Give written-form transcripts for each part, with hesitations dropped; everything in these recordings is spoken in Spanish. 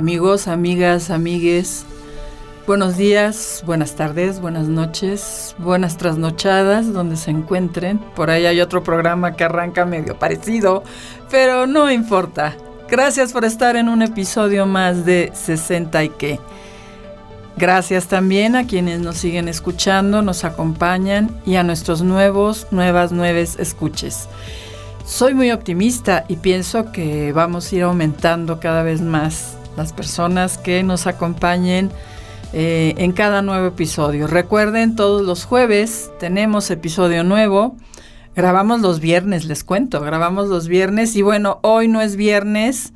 Amigos, amigas, amigues, buenos días, buenas tardes, buenas noches, buenas trasnochadas, donde se encuentren. Por ahí hay otro programa que arranca medio parecido, pero no importa. Gracias por estar en un episodio más de 60 y qué. Gracias también a quienes nos siguen escuchando, nos acompañan y a nuestros nuevas escuches. Soy muy optimista y pienso que vamos a ir aumentando cada vez más las personas que nos acompañen en cada nuevo episodio. Recuerden, todos los jueves tenemos episodio nuevo. Grabamos los viernes, les cuento, grabamos los viernes. Y bueno, hoy no es viernes.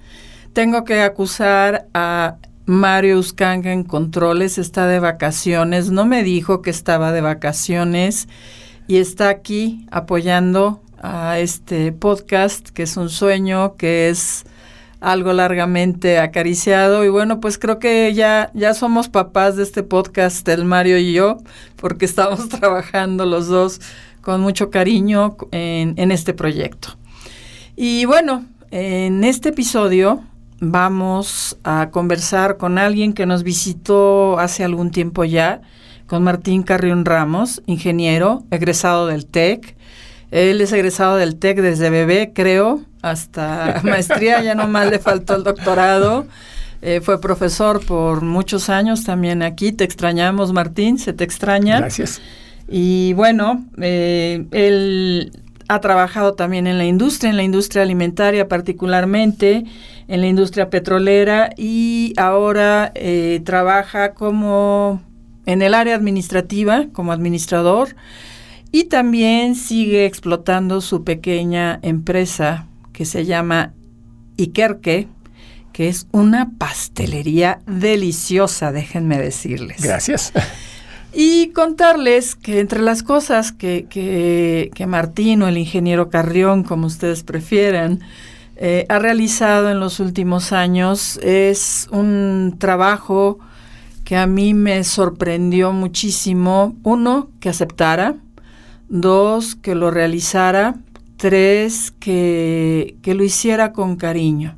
Tengo que acusar a Mario Uscanga en controles. Está de vacaciones. No me dijo que estaba de vacaciones. Y está aquí apoyando a este podcast, que es un sueño, que es algo largamente acariciado. Y bueno, pues creo que ya somos papás de este podcast, el Mario y yo, porque estamos trabajando los dos con mucho cariño en este proyecto. Y bueno, en este episodio vamos a conversar con alguien que nos visitó hace algún tiempo ya, con Martín Carrión Ramos, ingeniero, egresado del TEC. Él es egresado del TEC desde bebé, creo, hasta maestría, ya nomás le faltó el doctorado. Fue profesor por muchos años también aquí. Te extrañamos, Martín, se te extraña. Gracias. Y bueno, él ha trabajado también en la industria alimentaria particularmente, en la industria petrolera, y ahora trabaja como en el área administrativa, como administrador. Y también sigue explotando su pequeña empresa que se llama Ikerke, que es una pastelería deliciosa, déjenme decirles. Gracias. Y contarles que entre las cosas que Martín o el ingeniero Carrión, como ustedes prefieran, ha realizado en los últimos años, es un trabajo que a mí me sorprendió muchísimo. 1, que aceptara. 2, que lo realizara. 3, que lo hiciera con cariño.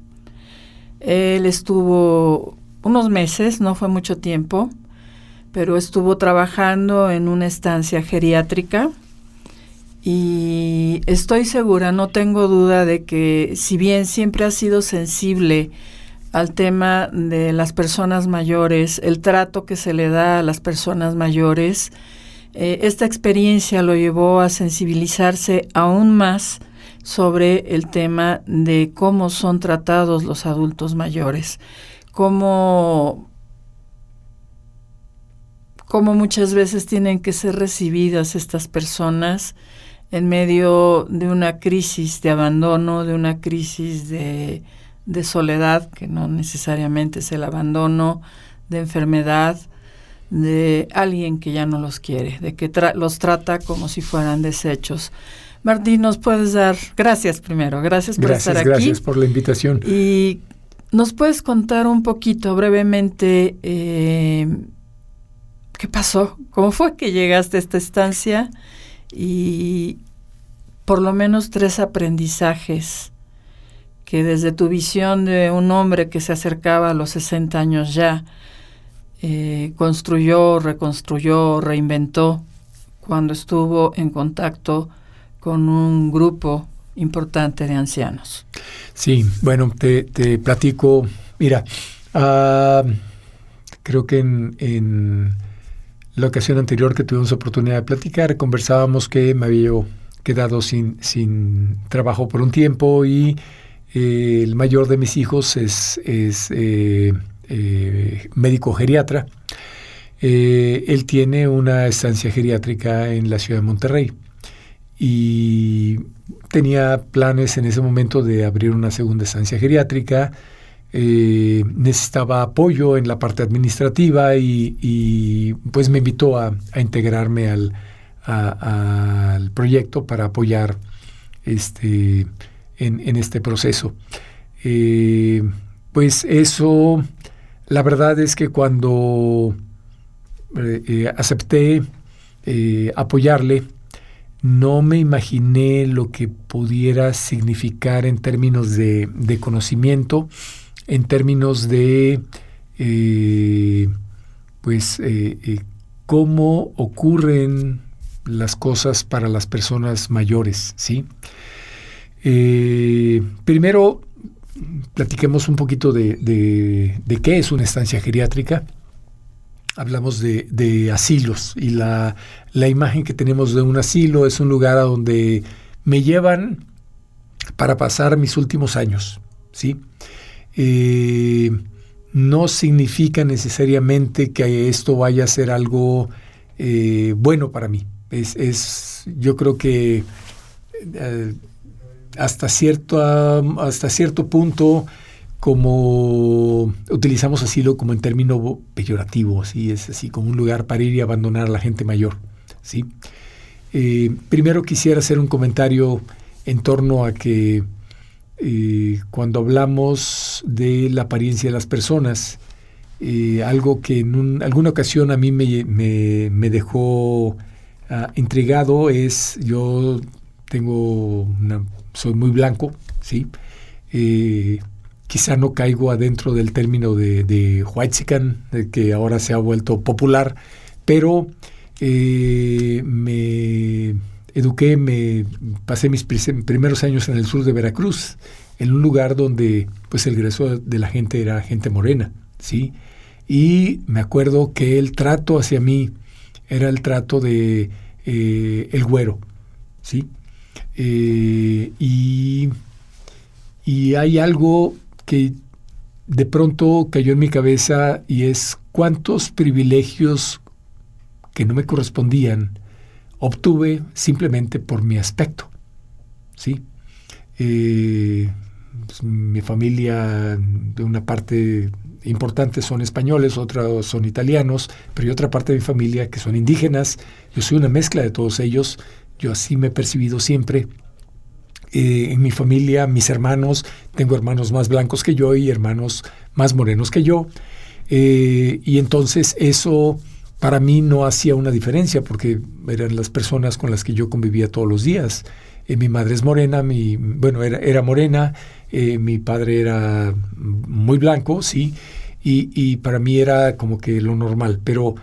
Él estuvo unos meses, no fue mucho tiempo, pero estuvo trabajando en una estancia geriátrica y estoy segura, no tengo duda de que si bien siempre ha sido sensible al tema de las personas mayores, el trato que se le da a las personas mayores, esta experiencia lo llevó a sensibilizarse aún más sobre el tema de cómo son tratados los adultos mayores, cómo muchas veces tienen que ser recibidas estas personas en medio de una crisis de abandono, de una crisis de soledad, que no necesariamente es el abandono, de enfermedad, de alguien que ya no los quiere, de que los trata como si fueran desechos. Martín, ¿nos puedes dar? Gracias primero, gracias por estar aquí. Gracias por la invitación. Y ¿nos puedes contar un poquito brevemente qué pasó? ¿Cómo fue que llegaste a esta estancia? Y por lo menos 3 aprendizajes que desde tu visión de un hombre que se acercaba a los 60 años ya, construyó, reconstruyó, reinventó cuando estuvo en contacto con un grupo importante de ancianos. Sí, bueno, te platico. Mira, creo que en la ocasión anterior que tuvimos oportunidad de platicar, conversábamos que me había quedado sin trabajo por un tiempo y el mayor de mis hijos es médico geriatra. Él tiene una estancia geriátrica en la ciudad de Monterrey y tenía planes en ese momento de abrir una segunda estancia geriátrica. Necesitaba apoyo en la parte administrativa y pues me invitó a integrarme al proyecto para apoyar en este proceso. Pues eso, la verdad es que cuando acepté apoyarle, no me imaginé lo que pudiera significar en términos de conocimiento, en términos de cómo ocurren las cosas para las personas mayores, ¿sí? Primero, platiquemos un poquito de qué es una estancia geriátrica. Hablamos de asilos, y la imagen que tenemos de un asilo es un lugar a donde me llevan para pasar mis últimos años, ¿sí? No significa necesariamente que esto vaya a ser algo bueno para mí. Yo creo que hasta cierto punto, como utilizamos asilo como en término peyorativo, ¿sí? Es así como un lugar para ir y abandonar a la gente mayor, ¿sí? Primero quisiera hacer un comentario en torno a que cuando hablamos de la apariencia de las personas, algo que en alguna ocasión a mí me dejó intrigado es, yo soy muy blanco, ¿sí? Quizá no caigo adentro del término de whitexican, que ahora se ha vuelto popular, pero me eduqué, pasé mis primeros años en el sur de Veracruz, en un lugar donde pues el grueso de la gente era gente morena, ¿sí? Y me acuerdo que el trato hacia mí era el trato de el güero, ¿sí? Y hay algo que de pronto cayó en mi cabeza, y es cuántos privilegios que no me correspondían obtuve simplemente por mi aspecto, ¿sí? Pues, mi familia, de una parte importante, son españoles, otros son italianos, pero hay otra parte de mi familia que son indígenas. Yo soy una mezcla de todos ellos. Yo así me he percibido siempre. En mi familia, mis hermanos, tengo hermanos más blancos que yo y hermanos más morenos que yo. Y entonces eso para mí no hacía una diferencia, porque eran las personas con las que yo convivía todos los días. Mi madre es morena, era morena, mi padre era muy blanco, sí, y para mí era como que lo normal, pero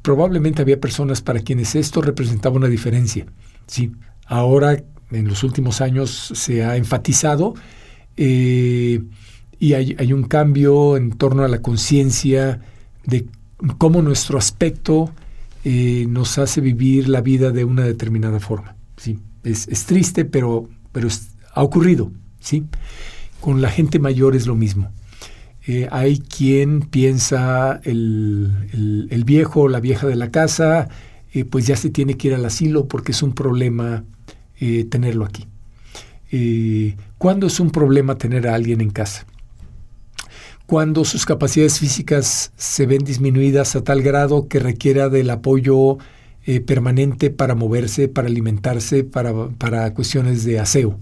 probablemente había personas para quienes esto representaba una diferencia, sí. Ahora, en los últimos años, se ha enfatizado y hay un cambio en torno a la conciencia de cómo nuestro aspecto nos hace vivir la vida de una determinada forma, ¿sí? Es triste, pero ha ocurrido, ¿sí? Con la gente mayor es lo mismo. Hay quien piensa el viejo o la vieja de la casa, pues ya se tiene que ir al asilo porque es un problema tenerlo aquí. ¿Cuándo es un problema tener a alguien en casa? Cuando sus capacidades físicas se ven disminuidas a tal grado que requiera del apoyo permanente para moverse, para alimentarse, para cuestiones de aseo.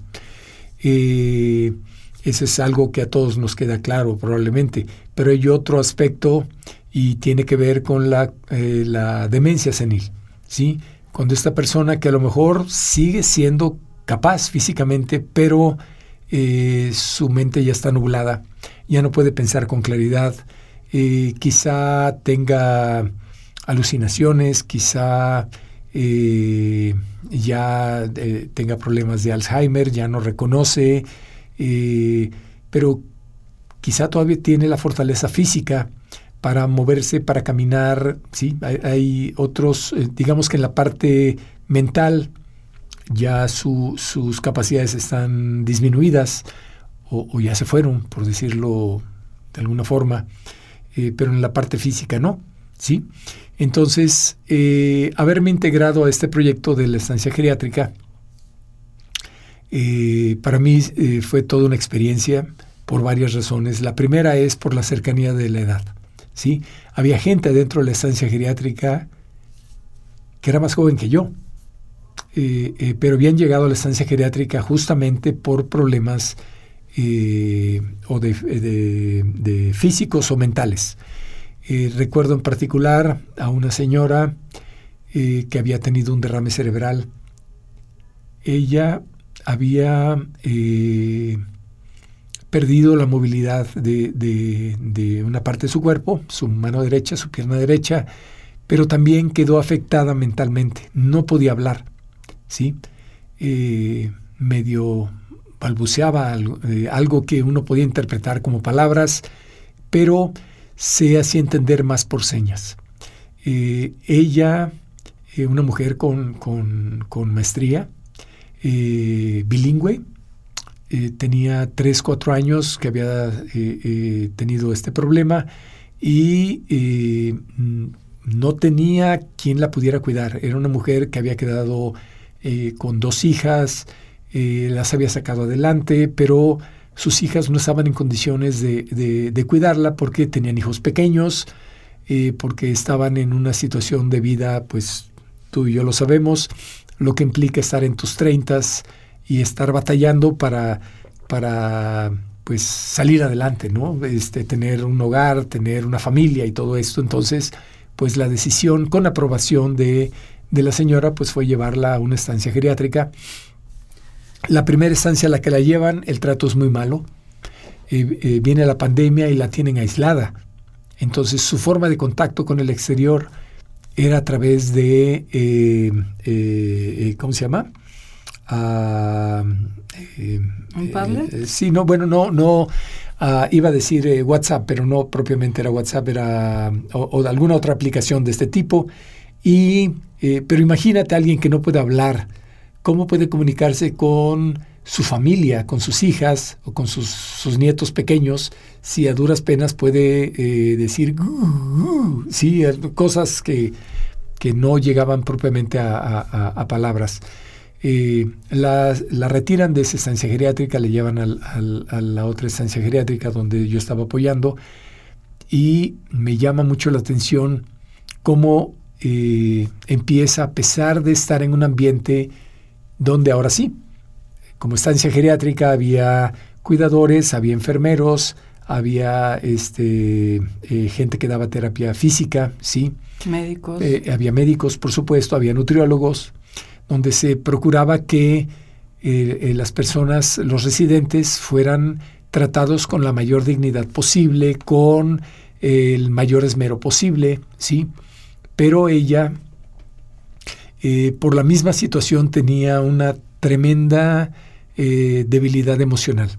Eso es algo que a todos nos queda claro probablemente, pero hay otro aspecto y tiene que ver con la demencia senil, ¿sí? Cuando esta persona, que a lo mejor sigue siendo capaz físicamente, pero su mente ya está nublada, ya no puede pensar con claridad, quizá tenga alucinaciones, quizá ya tenga problemas de Alzheimer, ya no reconoce, pero quizá todavía tiene la fortaleza física para moverse, para caminar, ¿sí? Hay otros, digamos que en la parte mental ya sus capacidades están disminuidas o ya se fueron, por decirlo de alguna forma, pero en la parte física no, ¿sí? Entonces, haberme integrado a este proyecto de la estancia geriátrica para mí fue toda una experiencia por varias razones. La primera es por la cercanía de la edad, ¿sí? Había gente dentro de la estancia geriátrica que era más joven que yo, pero habían llegado a la estancia geriátrica justamente por problemas o de físicos o mentales. Recuerdo en particular a una señora que había tenido un derrame cerebral. Ella había perdido la movilidad de una parte de su cuerpo, su mano derecha, su pierna derecha, pero también quedó afectada mentalmente. No podía hablar, ¿sí? Medio balbuceaba algo que uno podía interpretar como palabras, pero se hacía entender más por señas. Ella, una mujer con maestría, bilingüe, tenía 3, 4 años que había tenido este problema y no tenía quien la pudiera cuidar. Era una mujer que había quedado con 2 hijas, las había sacado adelante, pero sus hijas no estaban en condiciones de cuidarla porque tenían hijos pequeños, porque estaban en una situación de vida, pues tú y yo lo sabemos, lo que implica estar en tus 30s y estar batallando para pues salir adelante, ¿no? Tener un hogar, tener una familia y todo esto. Entonces, pues la decisión, con aprobación de la señora, pues fue llevarla a una estancia geriátrica. La primera estancia a la que la llevan, el trato es muy malo. Viene la pandemia y la tienen aislada. Entonces, su forma de contacto con el exterior era a través de, ¿cómo se llama? ¿Un tablet? Sí, no, bueno, no, iba a decir WhatsApp, pero no propiamente era WhatsApp, era o alguna otra aplicación de este tipo. Pero imagínate a alguien que no puede hablar, ¿cómo puede comunicarse con su familia, con sus hijas o con sus nietos pequeños, si a duras penas puede decir sí, cosas que no llegaban propiamente a palabras? La retiran de esa estancia geriátrica, le llevan a la otra estancia geriátrica donde yo estaba apoyando, y me llama mucho la atención cómo empieza, a pesar de estar en un ambiente donde ahora sí, como estancia geriátrica, había cuidadores, había enfermeros, había gente que daba terapia física, sí. Médicos. Había médicos, por supuesto, había nutriólogos, donde se procuraba que las personas, los residentes, fueran tratados con la mayor dignidad posible, con el mayor esmero posible, sí. Pero ella, por la misma situación, tenía una tremenda debilidad emocional.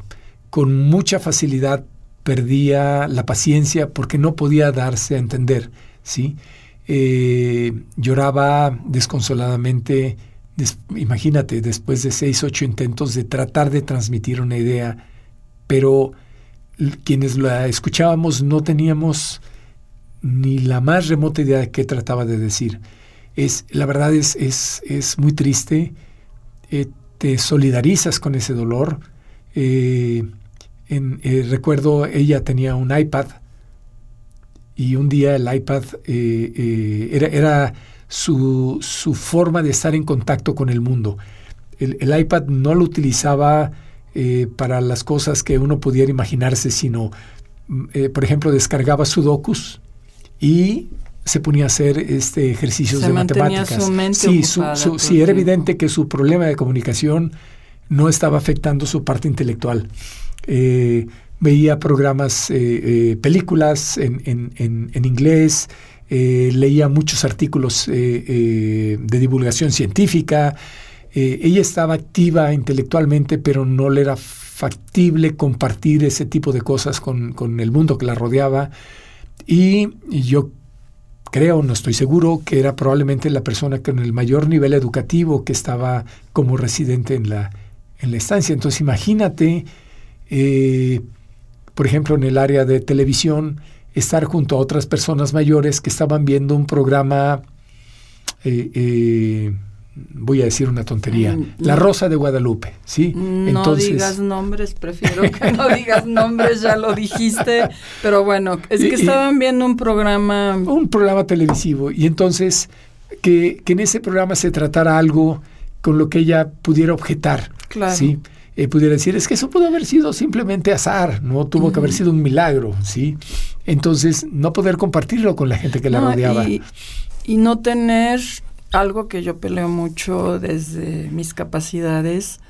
Con mucha facilidad perdía la paciencia porque no podía darse a entender, ¿sí? Lloraba desconsoladamente, imagínate, después de 6, 8 intentos de tratar de transmitir una idea, pero quienes la escuchábamos no teníamos ni la más remota idea de qué trataba de decir. La verdad es muy triste. Te solidarizas con ese dolor. Recuerdo, ella tenía un iPad, y un día el iPad era su forma de estar en contacto con el mundo. El iPad no lo utilizaba para las cosas que uno pudiera imaginarse, sino, por ejemplo, descargaba sudokus y se ponía a hacer ejercicios de matemáticas. Su mente ocupada, sí, era evidente que su problema de comunicación no estaba afectando su parte intelectual. Veía programas, películas en inglés, leía muchos artículos de divulgación científica. Ella estaba activa intelectualmente, pero no le era factible compartir ese tipo de cosas con el mundo que la rodeaba. Y yo creo, no estoy seguro, que era probablemente la persona con el mayor nivel educativo que estaba como residente en la estancia. Entonces imagínate, por ejemplo, en el área de televisión, estar junto a otras personas mayores que estaban viendo un programa, voy a decir una tontería, La Rosa de Guadalupe, ¿sí? No digas nombres, prefiero que no digas nombres, ya lo dijiste, pero bueno, es que estaban viendo un programa televisivo, y entonces que en ese programa se tratara algo con lo que ella pudiera objetar, claro. ¿sí? Pudiera decir, es que eso pudo haber sido simplemente azar, no tuvo que haber sido un milagro, ¿sí? Entonces, no poder compartirlo con la gente que la rodeaba. Y no tener algo que yo peleo mucho desde mis capacidades,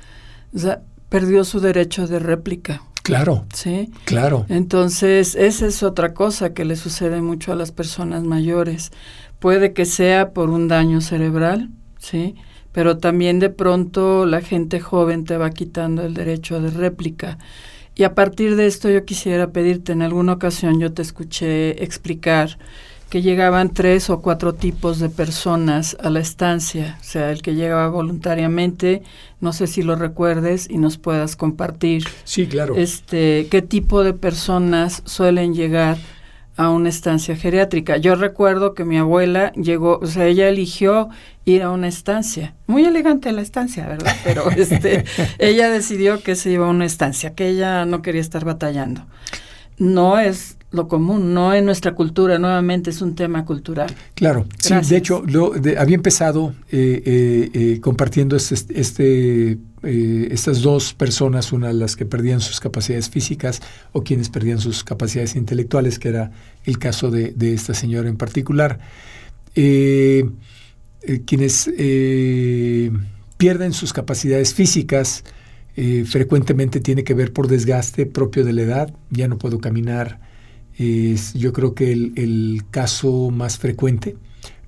o sea, perdió su derecho de réplica. Claro, ¿sí? claro. Entonces, esa es otra cosa que le sucede mucho a las personas mayores. Puede que sea por un daño cerebral, ¿sí? Pero también de pronto la gente joven te va quitando el derecho de réplica. Y a partir de esto yo quisiera pedirte, en alguna ocasión yo te escuché explicar que llegaban 3 o 4 tipos de personas a la estancia, o sea, el que llegaba voluntariamente, no sé si lo recuerdes y nos puedas compartir. Sí, claro. ¿Qué tipo de personas suelen llegar a una estancia geriátrica? Yo recuerdo que mi abuela llegó, o sea, ella eligió ir a una estancia, muy elegante la estancia, ¿verdad? Pero ella decidió que se iba a una estancia, que ella no quería estar batallando. No es lo común, no en nuestra cultura, nuevamente es un tema cultural. Claro, Gracias. Sí, de hecho, había empezado compartiendo estas dos personas, una de las que perdían sus capacidades físicas o quienes perdían sus capacidades intelectuales, que era el caso de esta señora en particular. Quienes pierden sus capacidades físicas frecuentemente tiene que ver por desgaste propio de la edad. Ya no puedo caminar. Yo creo que el caso más frecuente.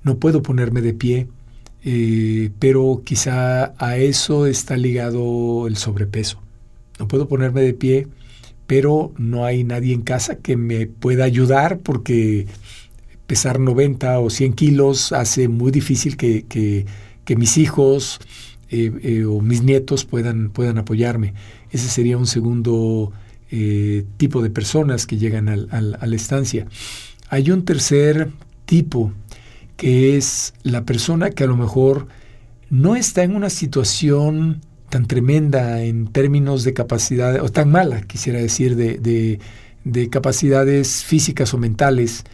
No puedo ponerme de pie, pero quizá a eso está ligado el sobrepeso. No puedo ponerme de pie, pero no hay nadie en casa que me pueda ayudar porque pesar 90 o 100 kilos hace muy difícil que mis hijos o mis nietos puedan apoyarme. Ese sería un segundo tipo de personas que llegan a la estancia. Hay un tercer tipo, que es la persona que a lo mejor no está en una situación tan tremenda en términos de capacidad, o tan mala, quisiera decir, de capacidades físicas o mentales,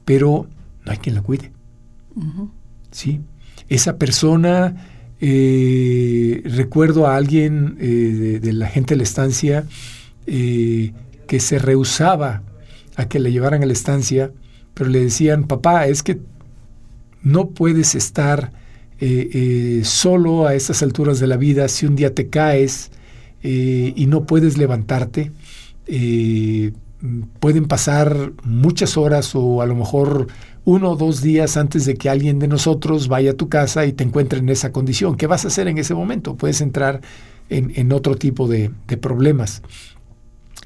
pero no hay quien la cuide. Uh-huh. ¿Sí? Esa persona, recuerdo a alguien de la gente de la estancia que se rehusaba a que le llevaran a la estancia, pero le decían: papá, es que no puedes estar solo a estas alturas de la vida. Si un día te caes y no puedes levantarte, pueden pasar muchas horas o a lo mejor 1 o 2 días antes de que alguien de nosotros vaya a tu casa y te encuentre en esa condición. ¿Qué vas a hacer en ese momento? Puedes entrar en otro tipo de problemas.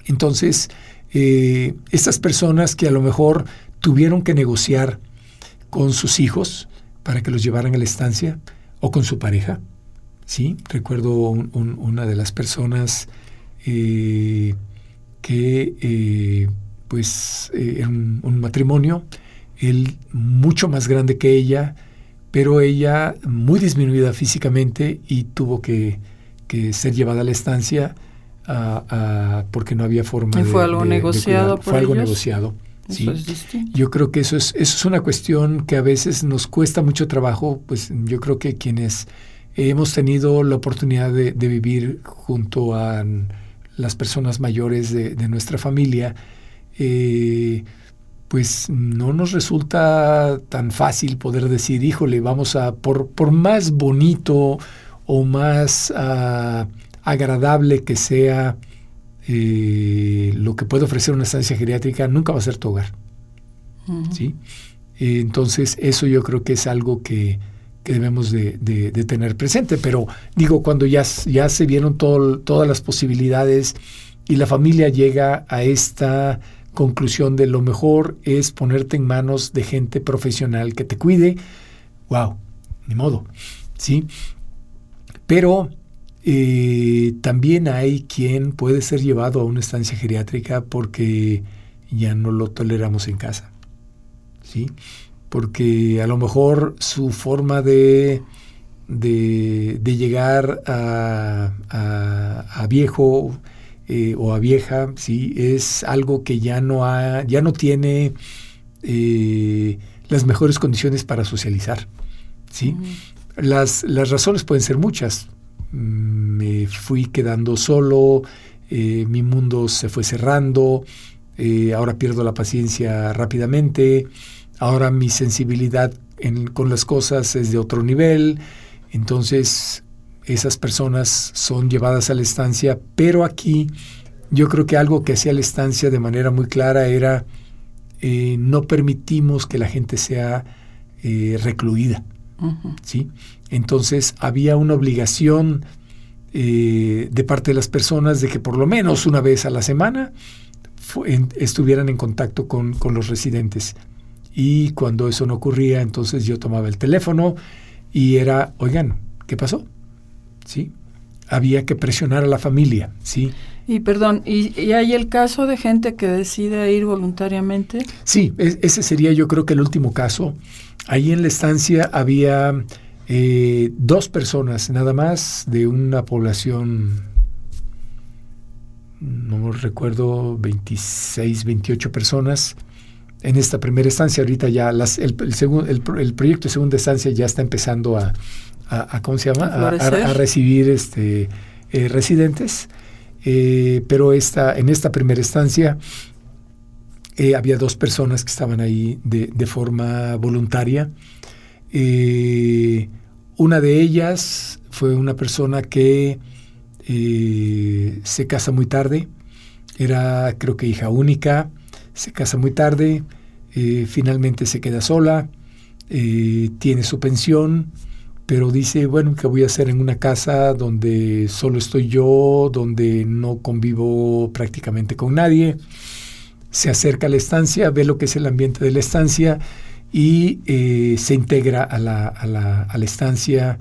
Entonces, estas personas que a lo mejor tuvieron que negociar con sus hijos para que los llevaran a la estancia o con su pareja, ¿sí? Recuerdo una de las personas que era un matrimonio, él mucho más grande que ella, pero ella muy disminuida físicamente y tuvo que ser llevada a la estancia porque no había forma de... ¿Y fue algo negociado por Fue algo ellos? negociado. ¿Sí? Eso es distinto. Yo creo que eso es una cuestión que a veces nos cuesta mucho trabajo. Pues yo creo que quienes hemos tenido la oportunidad de vivir junto a las personas mayores de nuestra familia, pues no nos resulta tan fácil poder decir: híjole, vamos a, por más bonito o más agradable que sea lo que puede ofrecer una estancia geriátrica, nunca va a ser tu hogar. Uh-huh. ¿Sí? Entonces, eso yo creo que es algo que debemos de tener presente. Pero digo, cuando ya se vieron todas las posibilidades y la familia llega a esta conclusión de lo mejor es ponerte en manos de gente profesional que te cuide, wow, ni modo, ¿sí? Pero también hay quien puede ser llevado a una estancia geriátrica porque ya no lo toleramos en casa, ¿sí? Porque a lo mejor su forma de llegar a viejo o a vieja, ¿sí? Es algo que ya no tiene las mejores condiciones para socializar, ¿sí? Uh-huh. Las razones pueden ser muchas. Me fui quedando solo, mi mundo se fue cerrando, ahora pierdo la paciencia rápidamente, ahora mi sensibilidad con las cosas es de otro nivel. Entonces esas personas son llevadas a la estancia, pero aquí yo creo que algo que hacía la estancia de manera muy clara era no permitimos que la gente sea recluida. Ujú. ¿Sí? Entonces había una obligación de parte de las personas de que por lo menos una vez a la semana estuvieran en contacto con los residentes. Y cuando eso no ocurría, entonces yo tomaba el teléfono y era, oigan, ¿qué pasó? ¿Sí? Había que presionar a la familia, ¿sí? Y perdón, ¿y hay el caso de gente que decide ir voluntariamente? Sí, ese sería yo creo que el último caso. Ahí en la estancia había 2 personas nada más de una población, no recuerdo, 26, 28 personas en esta primera estancia. Ahorita ya el proyecto de segunda estancia ya está empezando a ¿cómo se llama? A recibir residentes. Pero en esta primera estancia había 2 personas que estaban ahí de forma voluntaria. Una de ellas fue una persona que se casa muy tarde, era creo que hija única, se casa muy tarde, finalmente se queda sola, tiene su pensión, pero dice, bueno, ¿qué voy a hacer en una casa donde solo estoy yo, donde no convivo prácticamente con nadie? Se acerca a la estancia, ve lo que es el ambiente de la estancia y se integra a la estancia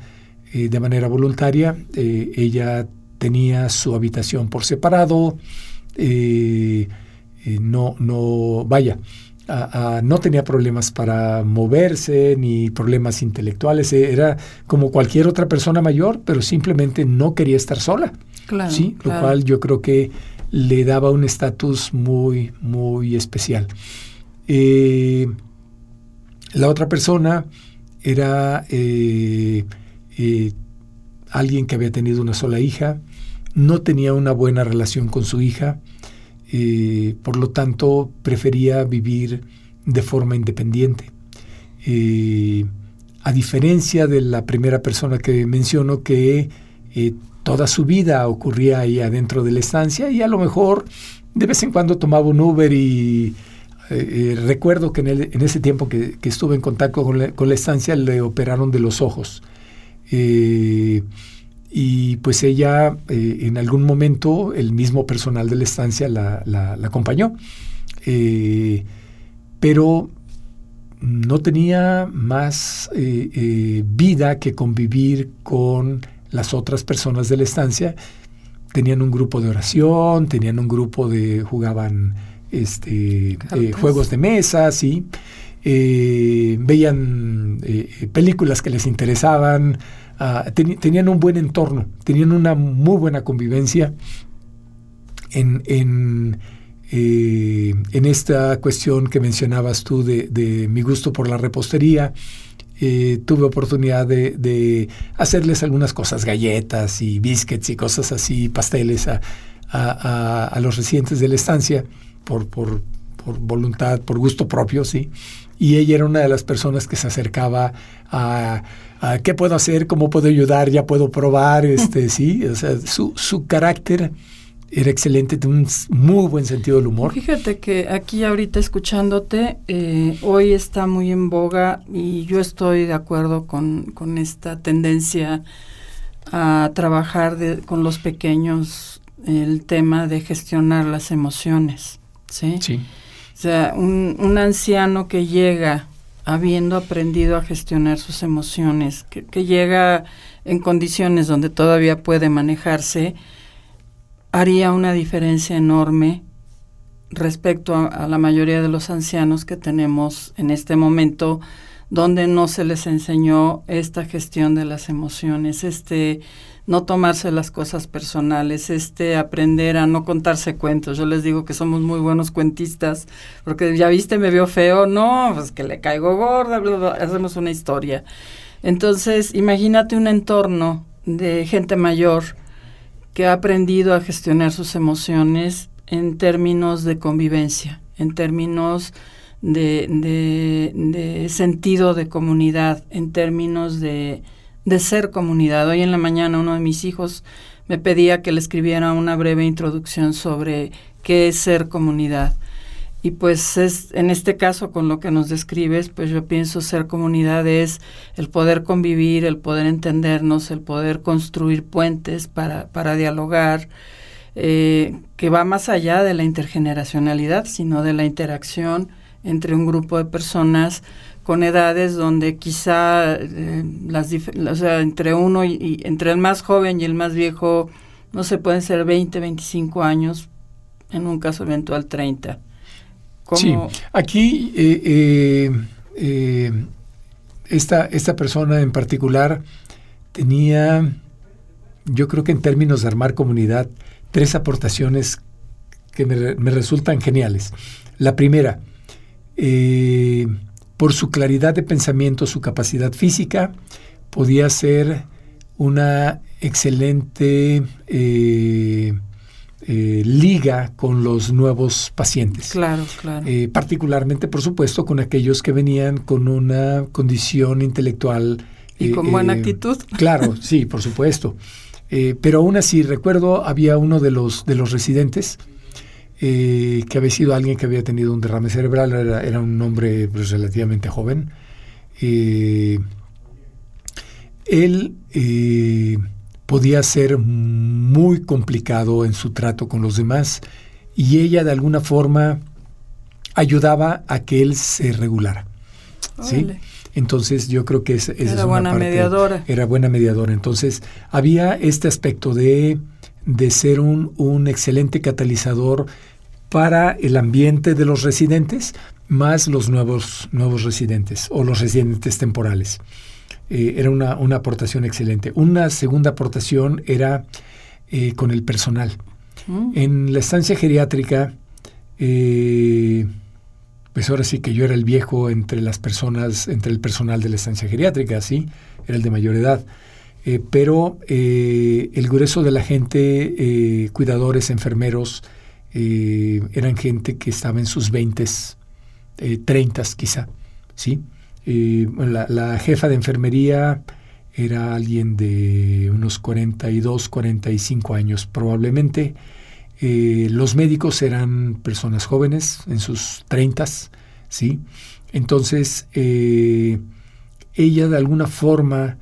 de manera voluntaria. Ella tenía su habitación por separado, no tenía problemas para moverse ni problemas intelectuales. Era como cualquier otra persona mayor, pero simplemente no quería estar sola. Claro, ¿sí? Lo cual yo creo que le daba un estatus muy, muy especial. La otra persona era alguien que había tenido una sola hija, no tenía una buena relación con su hija, por lo tanto prefería vivir de forma independiente. A diferencia de la primera persona que menciono, que toda su vida ocurría ahí adentro de la estancia y a lo mejor de vez en cuando tomaba un Uber y recuerdo que en ese tiempo que estuve en contacto con la estancia le operaron de los ojos. Y pues ella en algún momento el mismo personal de la estancia la acompañó, pero no tenía más vida que convivir con las otras personas de la estancia. Tenían un grupo de oración, tenían un grupo jugaban juegos de mesa, ¿sí? Veían películas que les interesaban. Tenían un buen entorno, tenían una muy buena convivencia en esta cuestión que mencionabas tú de mi gusto por la repostería. Tuve oportunidad de hacerles algunas cosas, galletas y biscuits y cosas así, pasteles a los residentes de la estancia por voluntad, por gusto propio, ¿sí? Y ella era una de las personas que se acercaba a ¿qué puedo hacer? ¿Cómo puedo ayudar? ¿Ya puedo probar? ¿Sí? O sea, su carácter era excelente, tenía un muy buen sentido del humor. Fíjate que aquí ahorita escuchándote, hoy está muy en boga y yo estoy de acuerdo con esta tendencia a trabajar con los pequeños el tema de gestionar las emociones, ¿sí? Sí. O sea, un anciano que llega habiendo aprendido a gestionar sus emociones, que llega en condiciones donde todavía puede manejarse, haría una diferencia enorme respecto a la mayoría de los ancianos que tenemos en este momento, donde no se les enseñó esta gestión de las emociones, no tomarse las cosas personales, aprender a no contarse cuentos. Yo les digo que somos muy buenos cuentistas, porque ya viste, me vio feo, no, pues que le caigo gorda, bla, bla, hacemos una historia. Entonces, imagínate un entorno de gente mayor que ha aprendido a gestionar sus emociones en términos de convivencia, en términos de sentido de comunidad, en términos de ser comunidad. Hoy en la mañana uno de mis hijos me pedía que le escribiera una breve introducción sobre qué es ser comunidad. Y pues en este caso, con lo que nos describes, pues yo pienso ser comunidad es el poder convivir, el poder entendernos, el poder construir puentes para dialogar, que va más allá de la intergeneracionalidad, sino de la interacción entre un grupo de personas con edades donde quizá entre uno y entre el más joven y el más viejo, no sé, pueden ser 20, 25 años, en un caso eventual 30. Sí, aquí esta persona en particular tenía, yo creo que en términos de armar comunidad, 3 aportaciones que me resultan geniales. La primera, por su claridad de pensamiento, su capacidad física, podía ser una excelente liga con los nuevos pacientes. Claro, claro. Particularmente, por supuesto, con aquellos que venían con una condición intelectual. Y con buena actitud. Claro, sí, por supuesto. Pero aún así, recuerdo, había uno de los residentes que había sido alguien que había tenido un derrame cerebral, era un hombre pues, relativamente joven. Él podía ser muy complicado en su trato con los demás y ella de alguna forma ayudaba a que él se regulara. ¿Sí? Entonces yo creo que esa es una parte. Mediadora. Era buena mediadora. Entonces había este aspecto de ser un excelente catalizador para el ambiente de los residentes, más los nuevos residentes o los residentes temporales. Era una aportación excelente. Una segunda aportación era con el personal. En la estancia geriátrica, pues ahora sí que yo era el viejo entre las personas, entre el personal de la estancia geriátrica, ¿sí? Era el de mayor edad. Pero el grueso de la gente, cuidadores, enfermeros, eran gente que estaba en sus 20s, 30s quizá, ¿sí? La jefa de enfermería era alguien de unos 42, 45 años probablemente. Los médicos eran personas jóvenes, en sus 30s, ¿sí? Entonces, ella de alguna forma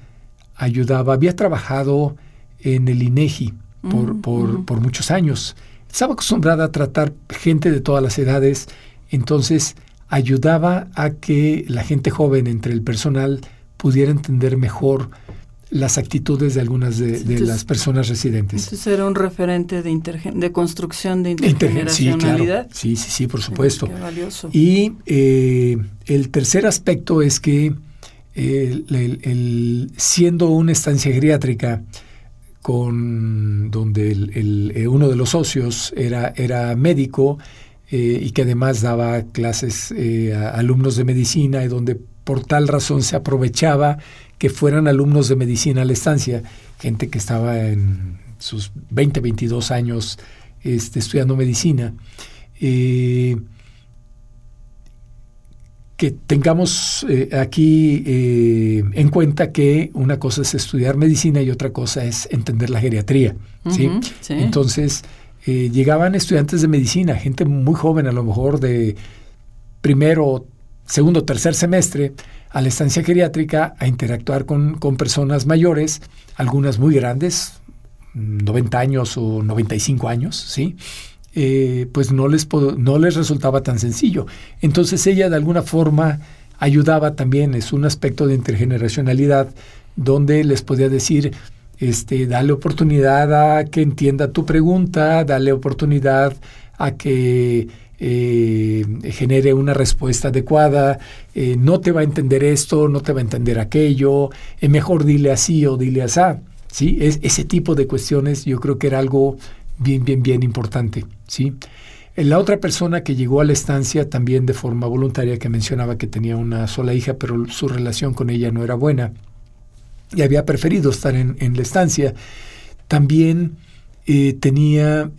ayudaba. Había trabajado en el INEGI por muchos años. Estaba acostumbrada a tratar gente de todas las edades, entonces ayudaba a que la gente joven entre el personal pudiera entender mejor las actitudes de algunas de las personas residentes. Entonces era un referente de construcción de intergeneracionalidad. Sí, claro. Sí, por supuesto. Qué valioso. Y el tercer aspecto es que siendo una estancia geriátrica donde uno de los socios era médico y que además daba clases a alumnos de medicina y donde por tal razón se aprovechaba que fueran alumnos de medicina a la estancia, gente que estaba en sus 20, 22 años estudiando medicina. Que tengamos aquí en cuenta que una cosa es estudiar medicina y otra cosa es entender la geriatría. ¿Sí? Sí. Entonces, llegaban estudiantes de medicina, gente muy joven, a lo mejor de primero, segundo, tercer semestre, a la estancia geriátrica a interactuar con personas mayores, algunas muy grandes, 90 años o 95 años, ¿sí? Pues no les resultaba tan sencillo. Entonces ella de alguna forma ayudaba también, es un aspecto de intergeneracionalidad donde les podía decir, dale oportunidad a que entienda tu pregunta, dale oportunidad a que genere una respuesta adecuada, no te va a entender esto, no te va a entender aquello, mejor dile así o dile asá, ¿sí? Ese tipo de cuestiones yo creo que era algo bien importante, ¿sí? La otra persona que llegó a la estancia también de forma voluntaria, que mencionaba que tenía una sola hija, pero su relación con ella no era buena y había preferido estar en la estancia, también tenía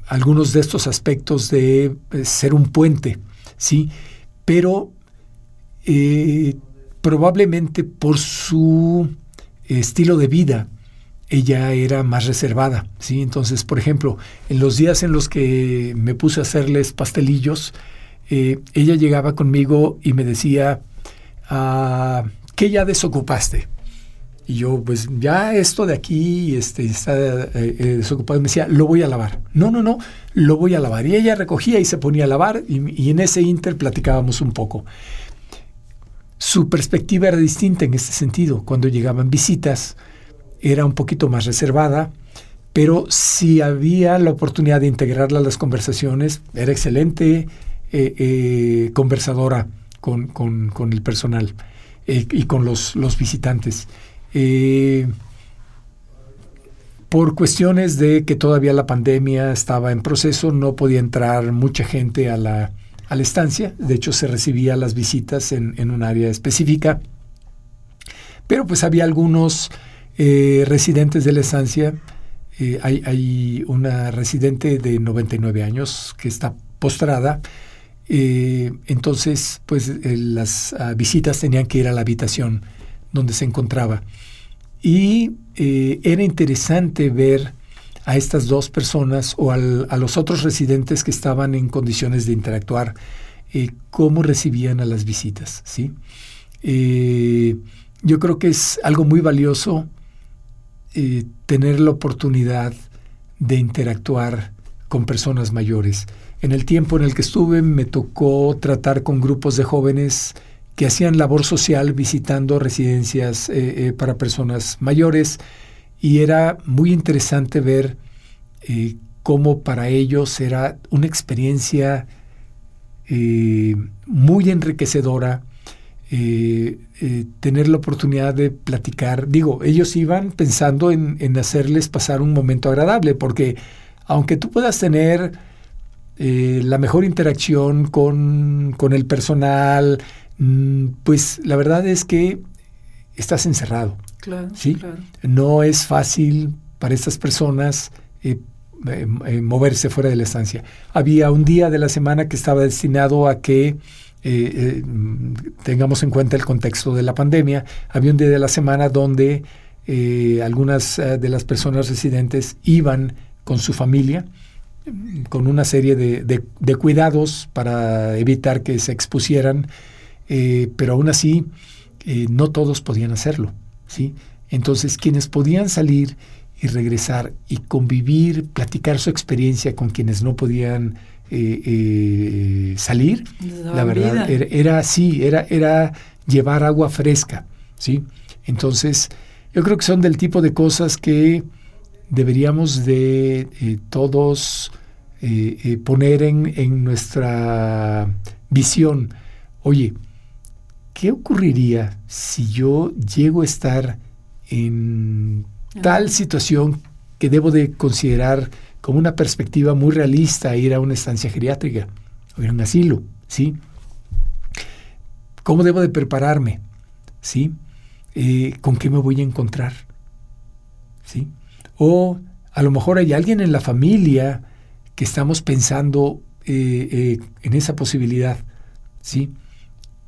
algunos de estos aspectos de ser un puente, ¿sí? Pero probablemente por su estilo de vida, ella era más reservada, ¿sí? Entonces, por ejemplo, en los días en los que me puse a hacerles pastelillos, ella llegaba conmigo y me decía, ¿qué ya desocupaste? Y yo, pues ya esto de aquí está desocupado. Y me decía, lo voy a lavar. No, lo voy a lavar. Y ella recogía y se ponía a lavar y en ese inter platicábamos un poco. Su perspectiva era distinta en este sentido. Cuando llegaban visitas, era un poquito más reservada, pero si había la oportunidad de integrarla a las conversaciones, era excelente conversadora con el personal y con los visitantes. Por cuestiones de que todavía la pandemia estaba en proceso, no podía entrar mucha gente a la estancia. De hecho, se recibía las visitas en un área específica. Pero pues había algunos residentes de la estancia. Hay una residente de 99 años que está postrada. Entonces, pues las visitas tenían que ir a la habitación donde se encontraba. Y era interesante ver a estas dos personas o a los otros residentes que estaban en condiciones de interactuar, cómo recibían a las visitas, ¿sí? Yo creo que es algo muy valioso tener la oportunidad de interactuar con personas mayores. En el tiempo en el que estuve me tocó tratar con grupos de jóvenes que hacían labor social visitando residencias para personas mayores, y era muy interesante ver cómo para ellos era una experiencia muy enriquecedora, tener la oportunidad de platicar. Digo, ellos iban pensando en hacerles pasar un momento agradable, porque aunque tú puedas tener la mejor interacción con el personal, pues la verdad es que estás encerrado. Claro, ¿sí? Claro. No es fácil para estas personas moverse fuera de la estancia. Había un día de la semana que estaba destinado a que tengamos en cuenta el contexto de la pandemia. Había un día de la semana donde algunas de las personas residentes iban con su familia, con una serie de cuidados para evitar que se expusieran, pero aún así no todos podían hacerlo, ¿sí? Entonces, quienes podían salir y regresar y convivir, platicar su experiencia con quienes no podían salir, la verdad era llevar agua fresca, ¿sí? Entonces, yo creo que son del tipo de cosas que deberíamos de todos poner en nuestra visión. Oye, ¿qué ocurriría si yo llego a estar en tal situación que debo de considerar como una perspectiva muy realista, ir a una estancia geriátrica o ir a un asilo, ¿sí? ¿Cómo debo de prepararme? ¿Sí? ¿Con qué me voy a encontrar? ¿Sí? O a lo mejor hay alguien en la familia que estamos pensando en esa posibilidad, ¿sí?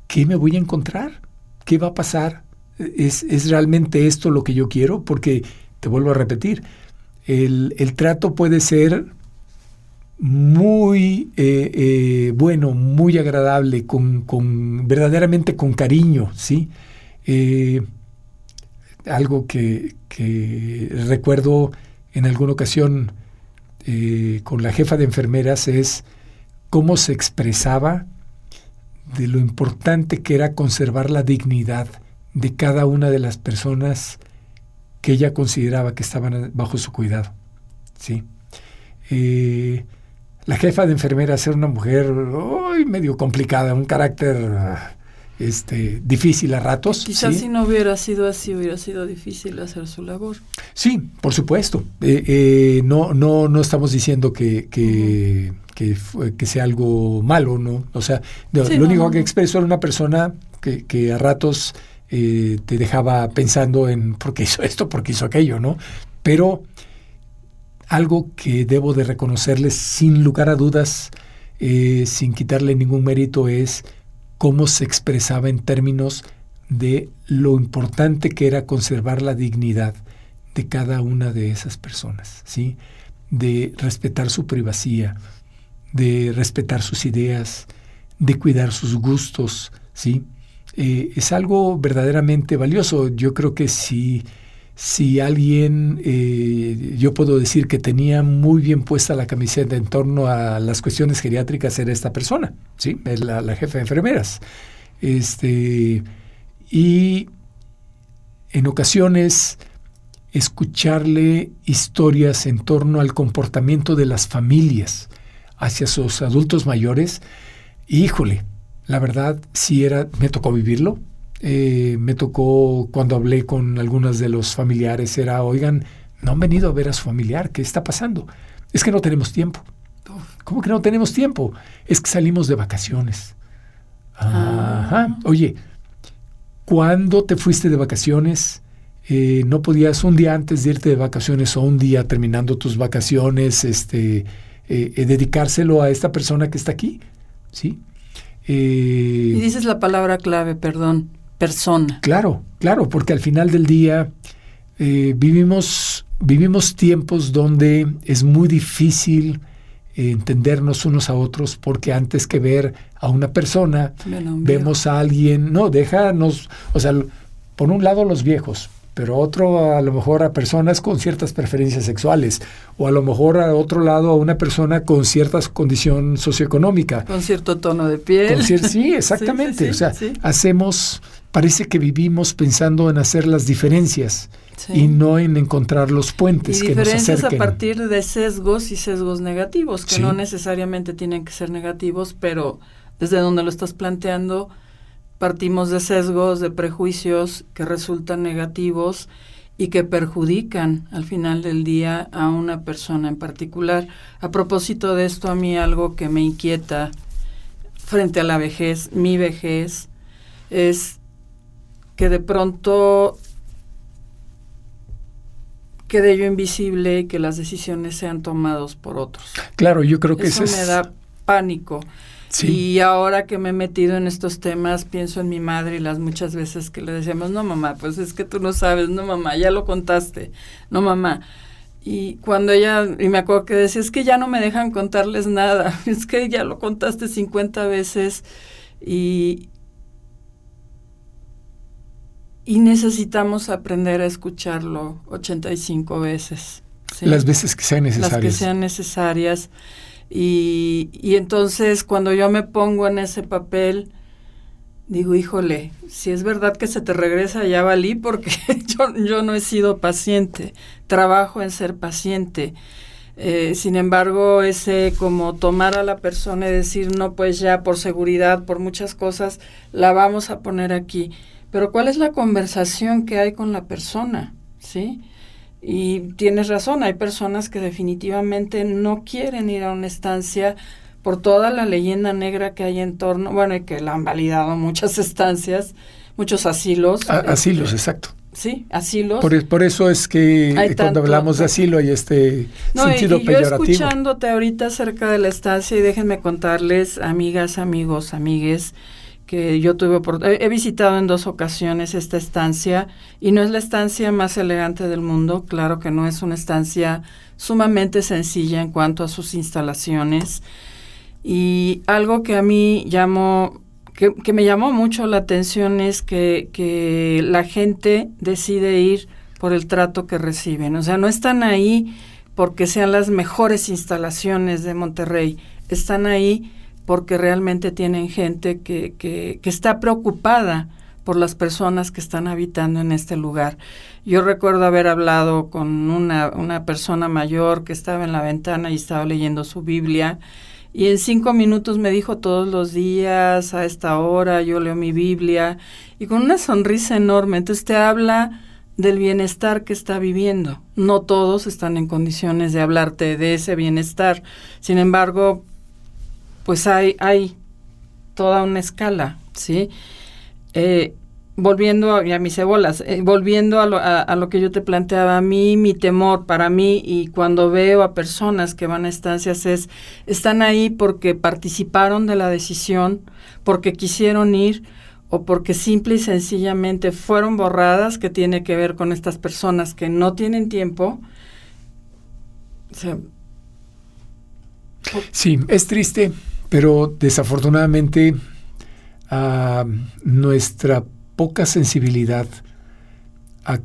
¿Qué me voy a encontrar? ¿Qué va a pasar? ¿Es realmente esto lo que yo quiero? Porque, te vuelvo a repetir, el trato puede ser muy bueno, muy agradable, verdaderamente con cariño, ¿sí? Algo que recuerdo en alguna ocasión con la jefa de enfermeras es cómo se expresaba de lo importante que era conservar la dignidad de cada una de las personas que ella consideraba que estaban bajo su cuidado, ¿sí? La jefa de enfermeras era una mujer medio complicada, un carácter difícil a ratos. Quizás ¿sí? si no hubiera sido así, hubiera sido difícil hacer su labor. Sí, por supuesto. No estamos diciendo que sea algo malo, ¿no? O sea, lo único que expresó era una persona que a ratos te dejaba pensando en por qué hizo esto, por qué hizo aquello, ¿no? Pero algo que debo de reconocerles sin lugar a dudas, sin quitarle ningún mérito, es cómo se expresaba en términos de lo importante que era conservar la dignidad de cada una de esas personas, ¿sí? De respetar su privacidad, de respetar sus ideas, de cuidar sus gustos, ¿sí? Es algo verdaderamente valioso. Yo creo que si alguien, yo puedo decir que tenía muy bien puesta la camiseta en torno a las cuestiones geriátricas, era esta persona, ¿sí? Es la jefa de enfermeras. Y en ocasiones escucharle historias en torno al comportamiento de las familias hacia sus adultos mayores, híjole, la verdad sí me tocó vivirlo. Me tocó cuando hablé con algunos de los familiares, oigan, no han venido a ver a su familiar, ¿qué está pasando? Es que no tenemos tiempo. ¿Cómo que no tenemos tiempo? Es que salimos de vacaciones. Ajá. Oye, ¿cuándo te fuiste de vacaciones? ¿No podías un día antes de irte de vacaciones o un día terminando tus vacaciones dedicárselo a esta persona que está aquí? ¿Sí? Y dices la palabra clave, perdón, persona. Claro, porque al final del día vivimos tiempos donde es muy difícil entendernos unos a otros, porque antes que ver a una persona, vemos a alguien, déjanos, o sea, por un lado los viejos, pero otro a lo mejor a personas con ciertas preferencias sexuales, o a lo mejor a otro lado a una persona con cierta condición socioeconómica. Con cierto tono de piel. Sí, exactamente. Parece que vivimos pensando en hacer las diferencias y no en encontrar los puentes que nos acerquen. Y diferencias a partir de sesgos y sesgos negativos, que no necesariamente tienen que ser negativos, pero desde donde lo estás planteando, partimos de sesgos, de prejuicios que resultan negativos y que perjudican al final del día a una persona en particular. A propósito de esto, a mí algo que me inquieta frente a la vejez, mi vejez, es que de pronto quede yo invisible y que las decisiones sean tomadas por otros. Claro, yo creo que eso me da pánico. Sí. Y ahora que me he metido en estos temas, pienso en mi madre y las muchas veces que le decíamos, no mamá, pues es que tú no sabes, no mamá, ya lo contaste, no mamá. Y cuando y me acuerdo que decía, es que ya no me dejan contarles nada, es que ya lo contaste 50 veces y necesitamos aprender a escucharlo 85 veces. ¿Sí? Las veces que sean necesarias. Las que sean necesarias. Y entonces cuando yo me pongo en ese papel, digo, híjole, si es verdad que se te regresa, ya valí, porque yo no he sido paciente, trabajo en ser paciente. Sin embargo, ese como tomar a la persona y decir, no, pues ya por seguridad, por muchas cosas, la vamos a poner aquí. Pero ¿cuál es la conversación que hay con la persona? ¿Sí? Y tienes razón, hay personas que definitivamente no quieren ir a una estancia por toda la leyenda negra que hay en torno, bueno, y que la han validado muchas estancias, muchos asilos. Asilos, exacto. Sí, asilos. Por eso es que cuando hablamos de asilo hay sentido peyorativo. Yo escuchándote ahorita acerca de la estancia, y déjenme contarles, amigas, amigos, amigues, que yo he visitado en 2 ocasiones esta estancia, y no es la estancia más elegante del mundo, claro que no, es una estancia sumamente sencilla en cuanto a sus instalaciones, y algo que a mí que me llamó mucho la atención es que la gente decide ir por el trato que reciben, o sea, no están ahí porque sean las mejores instalaciones de Monterrey, están ahí porque realmente tienen gente que está preocupada por las personas que están habitando en este lugar. Yo recuerdo haber hablado con una persona mayor que estaba en la ventana y estaba leyendo su Biblia, y en 5 minutos me dijo, todos los días, a esta hora, yo leo mi Biblia, y con una sonrisa enorme. Entonces te habla del bienestar que está viviendo. No todos están en condiciones de hablarte de ese bienestar. Sin embargo, pues hay toda una escala, ¿sí? Volviendo a mis cebolas, volviendo a lo que yo te planteaba, a mí, mi temor para mí, y cuando veo a personas que van a estancias están ahí porque participaron de la decisión, porque quisieron ir, o porque simple y sencillamente fueron borradas, que tiene que ver con estas personas que no tienen tiempo. O sea, sí, es triste, pero desafortunadamente nuestra poca sensibilidad a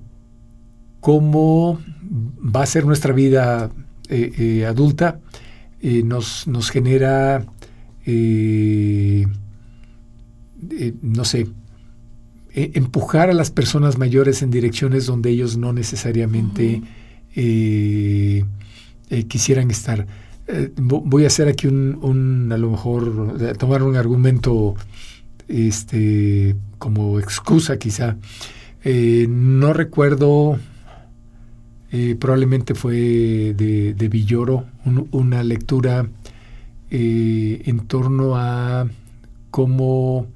cómo va a ser nuestra vida adulta nos genera, no sé, empujar a las personas mayores en direcciones donde ellos no necesariamente quisieran estar. Voy a hacer aquí a lo mejor, tomar un argumento como excusa quizá. No recuerdo, probablemente fue de Villoro, una lectura en torno a cómo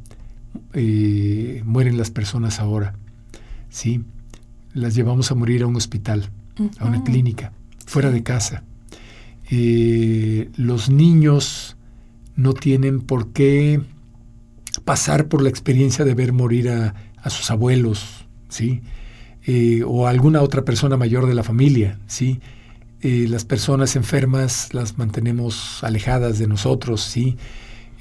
mueren las personas ahora. ¿Sí? Las llevamos a morir a un hospital, a una clínica, fuera de casa. Los niños no tienen por qué pasar por la experiencia de ver morir a sus abuelos, ¿sí? O a alguna otra persona mayor de la familia, ¿sí? Las personas enfermas las mantenemos alejadas de nosotros, ¿sí?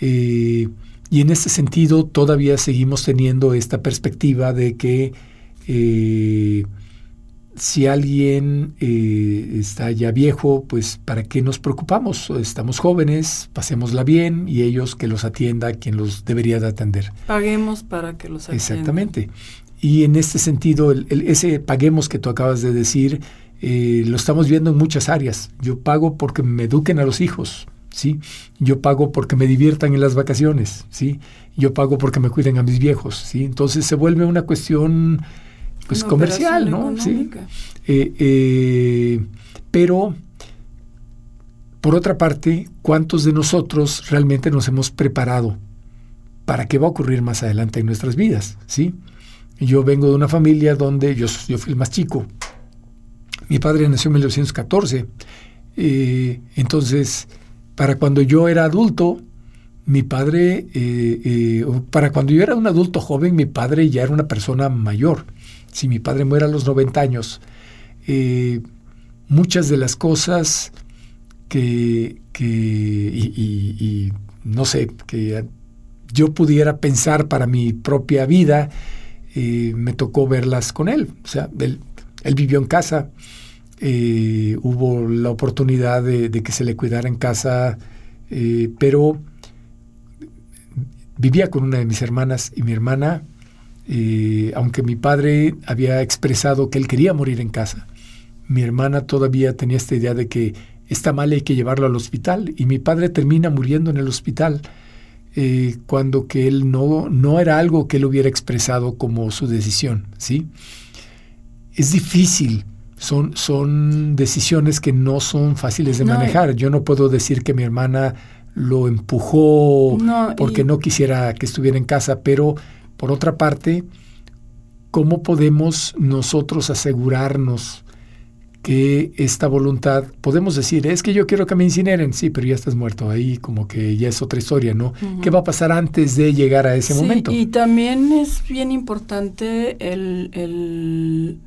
Y en ese sentido todavía seguimos teniendo esta perspectiva de que si alguien está ya viejo, pues ¿para qué nos preocupamos? Estamos jóvenes, pasémosla bien y ellos que los atienda quien los debería de atender. Paguemos para que los atienda. Exactamente. Y en este sentido, ese paguemos que tú acabas de decir, lo estamos viendo en muchas áreas. Yo pago porque me eduquen a los hijos, ¿sí? Yo pago porque me diviertan en las vacaciones, ¿sí? Yo pago porque me cuiden a mis viejos, ¿sí? Entonces se vuelve una cuestión pues comercial, ¿no? ¿Sí? Pero, por otra parte, ¿cuántos de nosotros realmente nos hemos preparado para qué va a ocurrir más adelante en nuestras vidas? ¿Sí? Yo vengo de una familia donde yo fui el más chico. Mi padre nació en 1914. Entonces, para cuando yo era adulto, mi padre, para cuando yo era un adulto joven, mi padre ya era una persona mayor. Si mi padre muere a los 90 años, muchas de las cosas y no sé, que yo pudiera pensar para mi propia vida, me tocó verlas con él. O sea, él vivió en casa, hubo la oportunidad de que se le cuidara en casa, pero vivía con una de mis hermanas y mi hermana, aunque mi padre había expresado que él quería morir en casa, mi hermana todavía tenía esta idea de que está mal, hay que llevarlo al hospital, y mi padre termina muriendo en el hospital, cuando que él no era algo que él hubiera expresado como su decisión, ¿sí? Es difícil, son decisiones que no son fáciles de manejar. Yo no puedo decir que mi hermana lo empujó porque no quisiera que estuviera en casa, pero por otra parte, ¿cómo podemos nosotros asegurarnos que esta voluntad, podemos decir, es que yo quiero que me incineren, sí, pero ya estás muerto, ahí como que ya es otra historia, ¿no? ¿Qué va a pasar antes de llegar a ese momento? Y también es bien importante el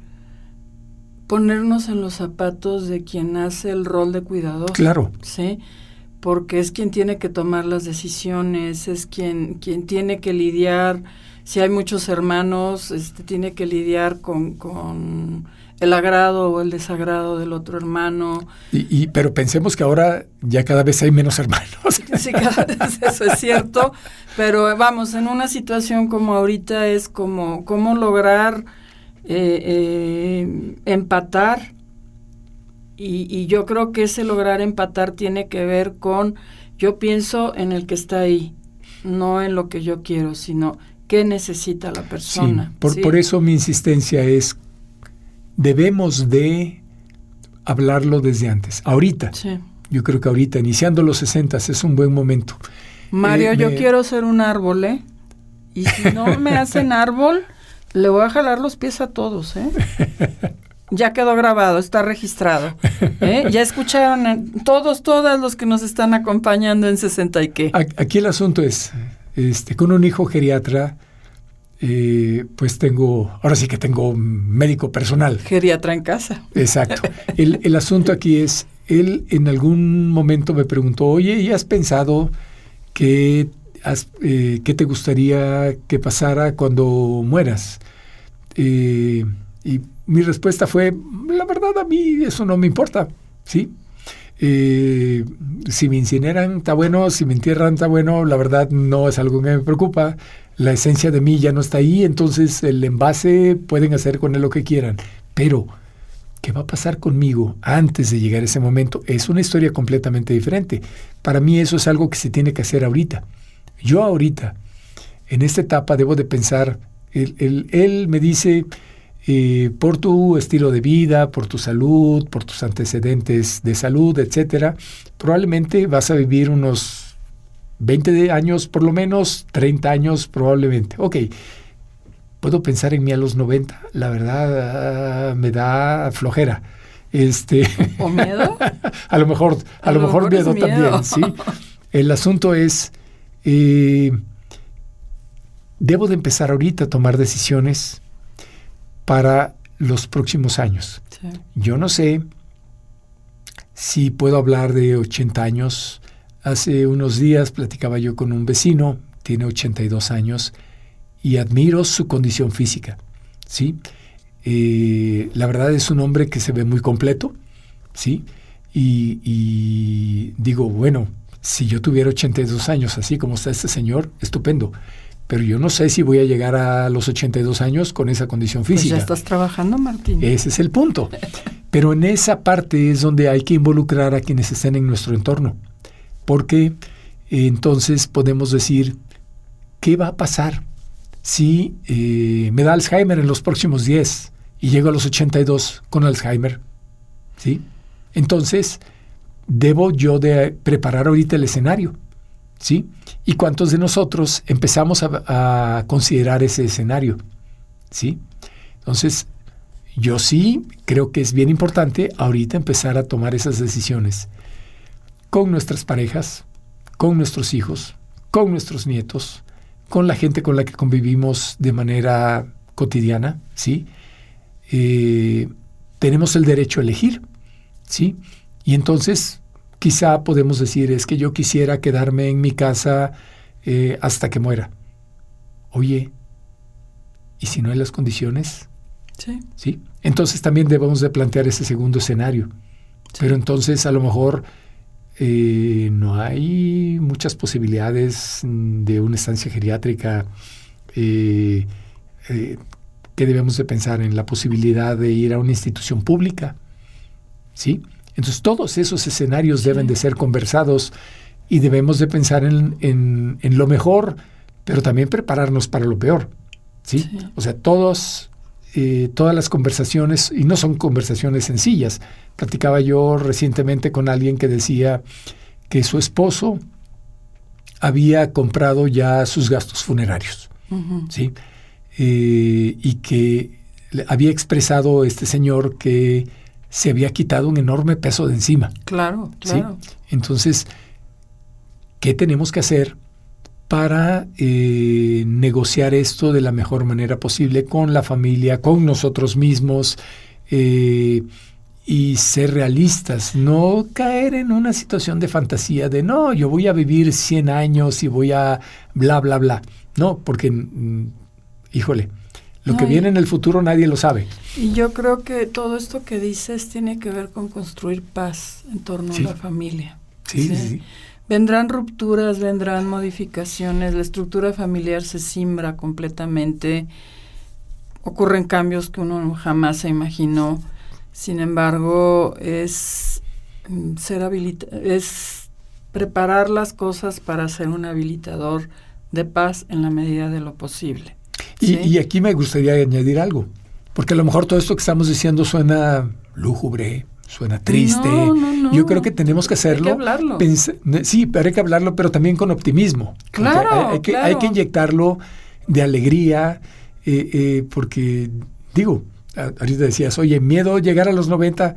ponernos en los zapatos de quien hace el rol de cuidador. Claro. Sí, porque es quien tiene que tomar las decisiones, es quien tiene que lidiar. Si hay muchos hermanos, tiene que lidiar con el agrado o el desagrado del otro hermano. Pero pensemos que ahora ya cada vez hay menos hermanos. Sí, cada vez eso es cierto, pero vamos, en una situación como ahorita es como cómo lograr empatar, y yo creo que ese lograr empatar tiene que ver con, yo pienso en el que está ahí, no en lo que yo quiero, sino qué necesita la persona. Sí, por eso mi insistencia es, debemos de hablarlo desde antes. Ahorita, yo creo que ahorita, iniciando los 60s, es un buen momento. Mario, yo quiero ser un árbol, y si no me hacen árbol, le voy a jalar los pies a todos, Ya quedó grabado, está registrado. Ya escucharon todas los que nos están acompañando en 60 y qué. Aquí el asunto es, con un hijo geriatra, pues ahora sí que tengo un médico personal. Geriatra en casa. Exacto. El asunto aquí es, él en algún momento me preguntó, oye, ¿y has pensado qué te gustaría que pasara cuando mueras? Y mi respuesta fue, la verdad a mí eso no me importa, ¿sí? Si me incineran, está bueno, si me entierran, está bueno, la verdad no es algo que me preocupa, la esencia de mí ya no está ahí, entonces el envase pueden hacer con él lo que quieran, pero ¿qué va a pasar conmigo antes de llegar a ese momento? Es una historia completamente diferente. Para mí eso es algo que se tiene que hacer ahorita. Yo ahorita, en esta etapa, debo de pensar, él me dice, por tu estilo de vida, por tu salud, por tus antecedentes de salud, etcétera, probablemente vas a vivir unos 20 años por lo menos, 30 años probablemente. Ok, puedo pensar en mí a los 90, la verdad me da flojera. ¿O miedo? a lo mejor miedo también, ¿sí? El asunto es, debo de empezar ahorita a tomar decisiones para los próximos años. Sí. Yo no sé si puedo hablar de 80 años. Hace unos días platicaba yo con un vecino, tiene 82 años, y admiro su condición física, ¿sí? La verdad es un hombre que se ve muy completo, ¿sí? Y digo, bueno, si yo tuviera 82 años, así como está este señor, estupendo. Pero yo no sé si voy a llegar a los 82 años con esa condición física. Pues ya estás trabajando, Martín. Ese es el punto. Pero en esa parte es donde hay que involucrar a quienes estén en nuestro entorno. Porque entonces podemos decir, ¿qué va a pasar si me da Alzheimer en los próximos 10 y llego a los 82 con Alzheimer? ¿Sí? Entonces, debo yo de preparar ahorita el escenario, ¿sí? ¿Y cuántos de nosotros empezamos a considerar ese escenario? ¿Sí? Entonces, yo sí creo que es bien importante ahorita empezar a tomar esas decisiones con nuestras parejas, con nuestros hijos, con nuestros nietos, con la gente con la que convivimos de manera cotidiana, ¿sí? Tenemos el derecho a elegir, ¿sí? Y entonces quizá podemos decir, es que yo quisiera quedarme en mi casa hasta que muera. Oye, ¿y si no hay las condiciones? Sí. ¿Sí? Entonces también debemos de plantear ese segundo escenario. Sí. Pero entonces a lo mejor no hay muchas posibilidades de una estancia geriátrica. Que debemos de pensar en la posibilidad de ir a una institución pública, ¿sí? Entonces todos esos escenarios deben de ser conversados y debemos de pensar en lo mejor, pero también prepararnos para lo peor, ¿sí? Sí. O sea, todas las conversaciones, y no son conversaciones sencillas. Platicaba yo recientemente con alguien que decía que su esposo había comprado ya sus gastos funerarios, ¿sí? Y que había expresado este señor que se había quitado un enorme peso de encima. Claro, claro. ¿Sí? Entonces, ¿qué tenemos que hacer para negociar esto de la mejor manera posible con la familia, con nosotros mismos, y ser realistas? No caer en una situación de fantasía de, no, yo voy a vivir 100 años y voy a bla, bla, bla. No, porque... híjole, lo que viene en el futuro nadie lo sabe. Y yo creo que todo esto que dices tiene que ver con construir paz en torno a la familia. Sí. Vendrán rupturas, vendrán modificaciones, la estructura familiar se simbra completamente, ocurren cambios que uno jamás se imaginó. Sin embargo, es preparar las cosas para ser un habilitador de paz en la medida de lo posible. Y aquí me gustaría añadir algo, porque a lo mejor todo esto que estamos diciendo suena lúgubre, suena triste. No. Yo creo que tenemos que hacerlo. Hay que hablarlo. Sí, pero hay que hablarlo, pero también con optimismo. Claro, hay que inyectarlo de alegría, porque, digo, ahorita decías, oye, miedo llegar a los 90,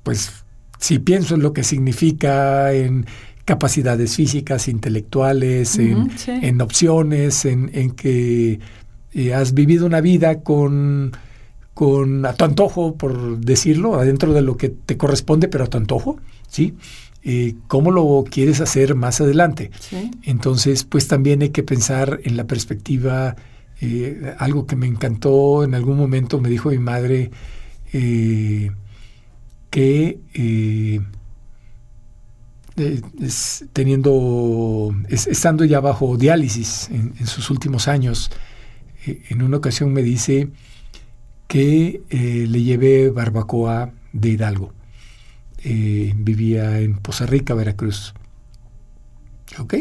pues si pienso en lo que significa en capacidades físicas, intelectuales, en opciones, en que has vivido una vida con a tu antojo, por decirlo, adentro de lo que te corresponde, pero a tu antojo, ¿sí? ¿Cómo lo quieres hacer más adelante? Sí. Entonces, pues también hay que pensar en la perspectiva, algo que me encantó, en algún momento me dijo mi madre, que estando ya bajo diálisis en sus últimos años, en una ocasión me dice que le llevé barbacoa de Hidalgo. Vivía en Poza Rica, Veracruz. Ok,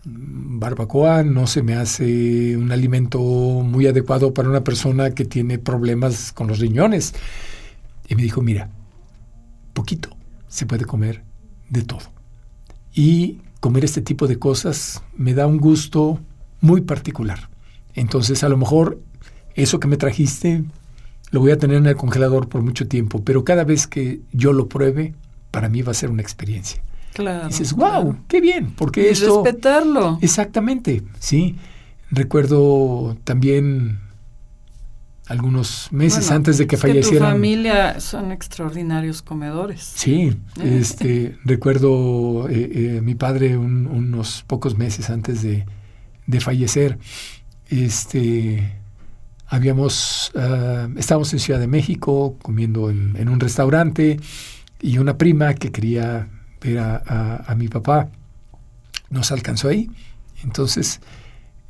barbacoa no se me hace un alimento muy adecuado para una persona que tiene problemas con los riñones. Y me dijo, mira, poquito, se puede comer de todo. Y comer este tipo de cosas me da un gusto muy particular. Entonces, a lo mejor eso que me trajiste lo voy a tener en el congelador por mucho tiempo, pero cada vez que yo lo pruebe, para mí va a ser una experiencia. Claro. Y dices, wow, qué bien, porque y esto... respetarlo. Exactamente, sí. Recuerdo también algunos meses antes de que fallecieran. Tu familia son extraordinarios comedores. Sí, recuerdo mi padre unos pocos meses antes de fallecer. Estábamos en Ciudad de México comiendo en un restaurante y una prima que quería ver a mi papá nos alcanzó ahí. Entonces,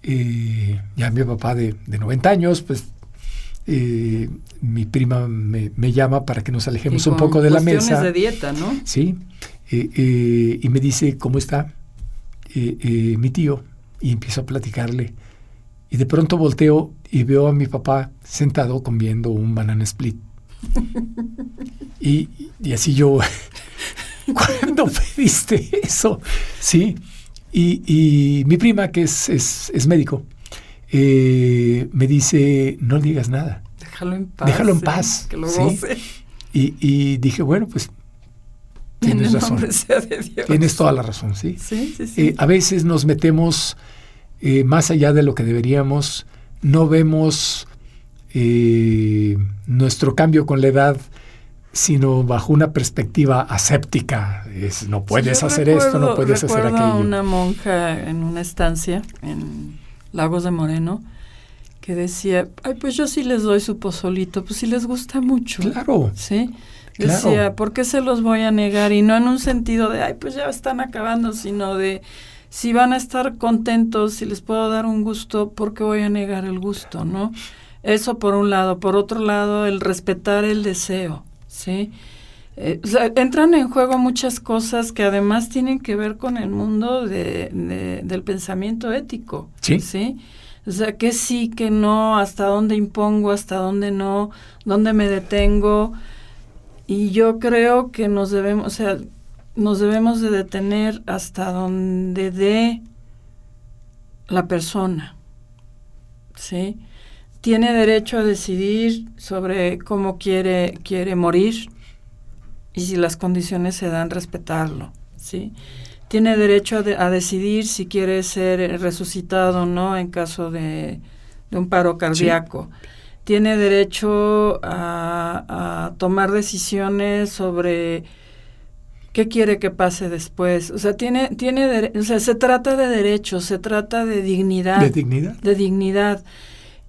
ya mi papá de 90 años, pues mi prima me llama para que nos alejemos un poco de la mesa. Cuestiones de dieta, ¿no? Sí, y me dice, ¿cómo está mi tío? Y empiezo a platicarle. Y de pronto volteo y veo a mi papá sentado comiendo un banana split. y así yo, ¿cuándo pediste eso? Sí. Y mi prima, que es médico, me dice, no digas nada. Déjalo en paz. Déjalo en paz. Que lo ¿sí? goce. Y dije, bueno, pues tienes razón. Sea de Dios. Tienes toda la razón, ¿sí? Sí, sí, sí. A veces nos metemos más allá de lo que deberíamos. No vemos nuestro cambio con la edad, sino bajo una perspectiva aséptica. No puedes hacer esto, no puedes hacer aquello. Recuerdo a una monja en una estancia en Lagos de Moreno que decía, ay, pues yo sí les doy su pozolito, pues si les gusta mucho. Claro. ¿Sí? Decía, claro. ¿Por qué se los voy a negar? Y no en un sentido de, ay, pues ya están acabando, sino de, si van a estar contentos, si les puedo dar un gusto, ¿por qué voy a negar el gusto, no? Eso por un lado. Por otro lado, el respetar el deseo, ¿sí? O sea, entran en juego muchas cosas que además tienen que ver con el mundo del pensamiento ético. Sí. ¿Sí? O sea, que sí, que no, hasta dónde impongo, hasta dónde no, dónde me detengo. Y yo creo que nos debemos de detener hasta donde dé la persona, ¿sí? Tiene derecho a decidir sobre cómo quiere morir y si las condiciones se dan, respetarlo, ¿sí? Tiene derecho a decidir si quiere ser resucitado o no en caso de un paro cardíaco. Sí. Tiene derecho a tomar decisiones sobre qué quiere que pase después. O sea, o sea, se trata de derechos, se trata de dignidad. ¿De dignidad? De dignidad.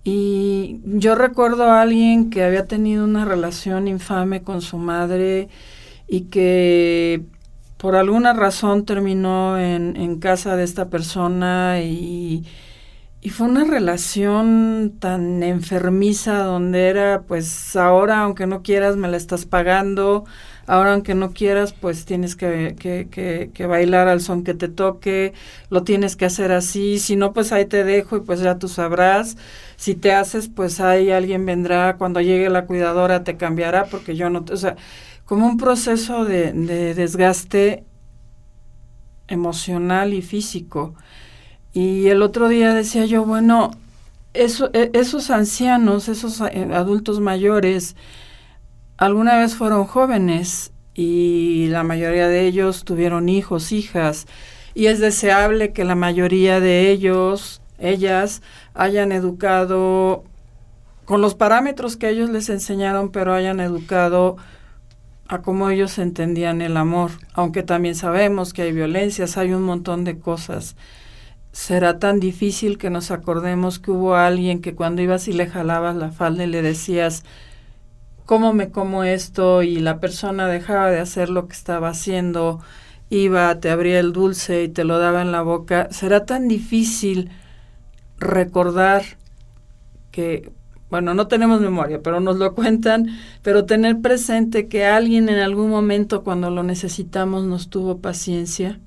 Y yo recuerdo a alguien que había tenido una relación infame con su madre y que por alguna razón terminó en casa de esta persona y fue una relación tan enfermiza donde era, pues ahora aunque no quieras me la estás pagando, ahora aunque no quieras pues tienes que bailar al son que te toque, lo tienes que hacer así, si no pues ahí te dejo y pues ya tú sabrás, si te haces pues ahí alguien vendrá, cuando llegue la cuidadora te cambiará porque yo no, o sea, como un proceso de desgaste emocional y físico. Y el otro día decía yo, bueno, esos ancianos, esos adultos mayores, alguna vez fueron jóvenes y la mayoría de ellos tuvieron hijos, hijas, y es deseable que la mayoría de ellos ellas hayan educado con los parámetros que ellos les enseñaron, pero hayan educado a cómo ellos entendían el amor, aunque también sabemos que hay violencias, hay un montón de cosas. Será tan difícil que nos acordemos que hubo alguien que cuando ibas y le jalabas la falda y le decías, ¿cómo me como esto? Y la persona dejaba de hacer lo que estaba haciendo, iba, te abría el dulce y te lo daba en la boca. Será tan difícil recordar que, bueno, no tenemos memoria, pero nos lo cuentan, pero tener presente que alguien en algún momento cuando lo necesitamos nos tuvo paciencia.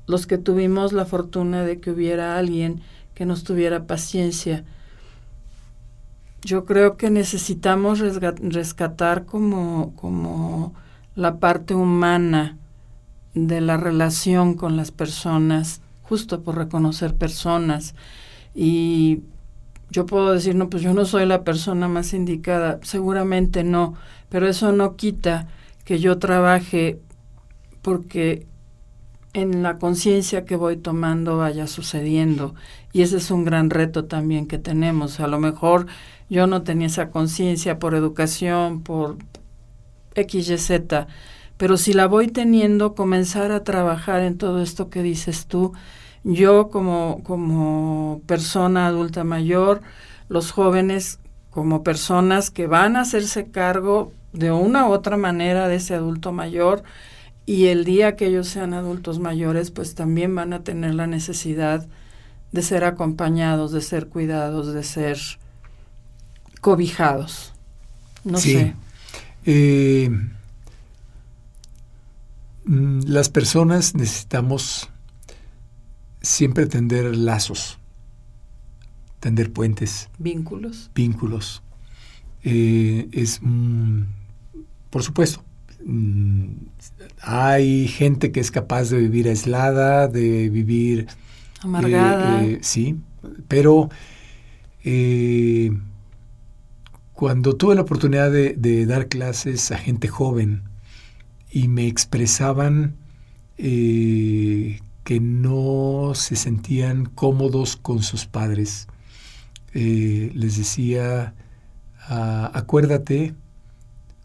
Los que tuvimos la fortuna de que hubiera alguien que nos tuviera paciencia. Yo creo que necesitamos rescatar como la parte humana de la relación con las personas, justo por reconocer personas. Y yo puedo decir, no, pues yo no soy la persona más indicada, seguramente no, pero eso no quita que yo trabaje porque en la conciencia que voy tomando vaya sucediendo. Y ese es un gran reto también que tenemos. A lo mejor yo no tenía esa conciencia por educación, por X, Y, Z, pero si la voy teniendo, comenzar a trabajar en todo esto que dices tú, yo como persona adulta mayor, los jóvenes como personas que van a hacerse cargo de una u otra manera de ese adulto mayor, y el día que ellos sean adultos mayores, pues también van a tener la necesidad de ser acompañados, de ser cuidados, de ser cobijados. No sé. Las personas necesitamos siempre tender lazos, tender puentes. Vínculos. Por supuesto, hay gente que es capaz de vivir aislada, de vivir amargada. Sí, pero cuando tuve la oportunidad de dar clases a gente joven y me expresaban que no se sentían cómodos con sus padres, les decía, acuérdate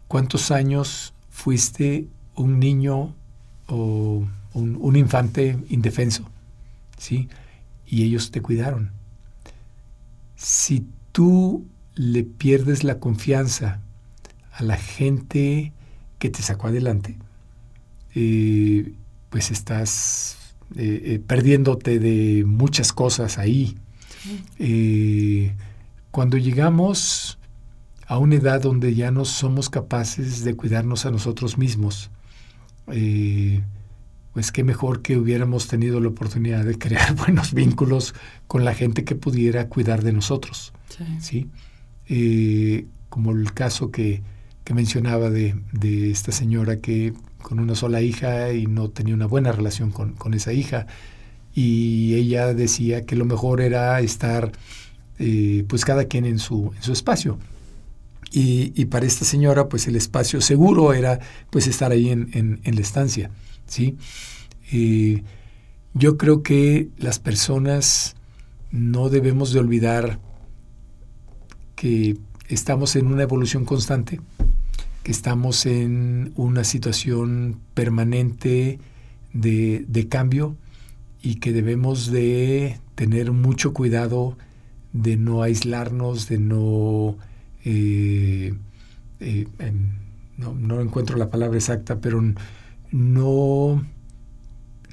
cuántos años fuiste un niño o un infante indefenso, ¿sí? Y ellos te cuidaron. Si tú le pierdes la confianza a la gente que te sacó adelante, pues estás perdiéndote de muchas cosas ahí. Cuando llegamos a una edad donde ya no somos capaces de cuidarnos a nosotros mismos, pues qué mejor que hubiéramos tenido la oportunidad de crear buenos vínculos con la gente que pudiera cuidar de nosotros. ¿Sí? Como el caso que mencionaba de esta señora que con una sola hija y no tenía una buena relación con esa hija, y ella decía que lo mejor era estar pues cada quien en su espacio. Y para esta señora, pues el espacio seguro era pues estar ahí en la estancia, ¿sí? Yo creo que las personas no debemos de olvidar que estamos en una evolución constante, que estamos en una situación permanente de cambio y que debemos de tener mucho cuidado de no aislarnos, de no... no encuentro la palabra exacta, pero no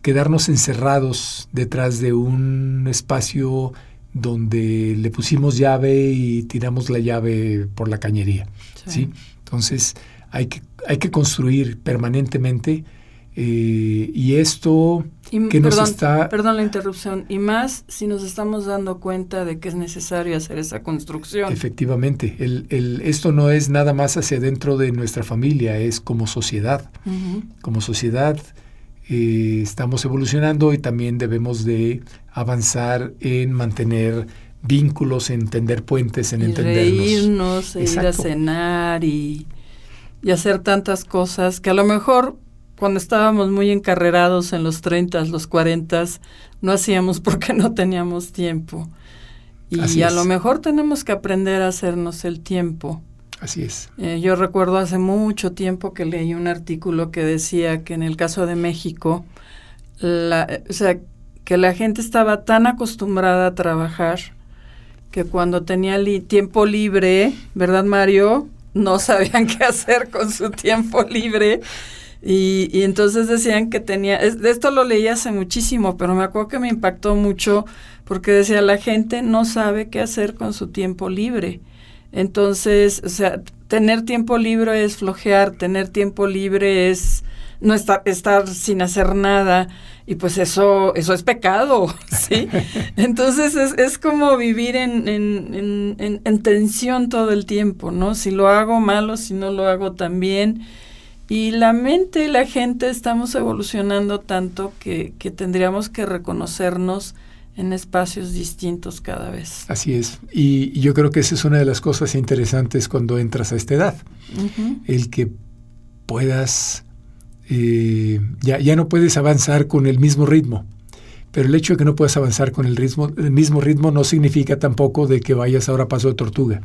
quedarnos encerrados detrás de un espacio donde le pusimos llave y tiramos la llave por la cañería, ¿sí? Entonces hay que construir permanentemente, y esto Perdón la interrupción, y más si nos estamos dando cuenta de que es necesario hacer esa construcción. Efectivamente, esto no es nada más hacia dentro de nuestra familia, es como sociedad. Uh-huh. Como sociedad estamos evolucionando y también debemos de avanzar en mantener vínculos, en tender puentes, en entendernos. Reírnos, ir a cenar y hacer tantas cosas que a lo mejor cuando estábamos muy encarrerados en los 30, los 40, no hacíamos porque no teníamos tiempo. Y a lo mejor tenemos que aprender a hacernos el tiempo. Así es. Yo recuerdo hace mucho tiempo que leí un artículo que decía que en el caso de México, que la gente estaba tan acostumbrada a trabajar que cuando tenía tiempo libre, ¿verdad, Mario? No sabían qué hacer con su tiempo libre. Y entonces decían que de esto lo leí hace muchísimo, pero me acuerdo que me impactó mucho porque decía, la gente no sabe qué hacer con su tiempo libre. Entonces, tener tiempo libre es flojear, tener tiempo libre es no estar sin hacer nada, y pues eso es pecado, ¿sí? Entonces es como vivir en tensión todo el tiempo, ¿no? Si lo hago mal o si no lo hago tan bien. Y la mente y la gente estamos evolucionando tanto que tendríamos que reconocernos en espacios distintos cada vez. Así es. Y yo creo que esa es una de las cosas interesantes cuando entras a esta edad. Uh-huh. El que puedas... ya no puedes avanzar con el mismo ritmo. Pero el hecho de que no puedas avanzar con el mismo ritmo no significa tampoco de que vayas ahora a paso de tortuga.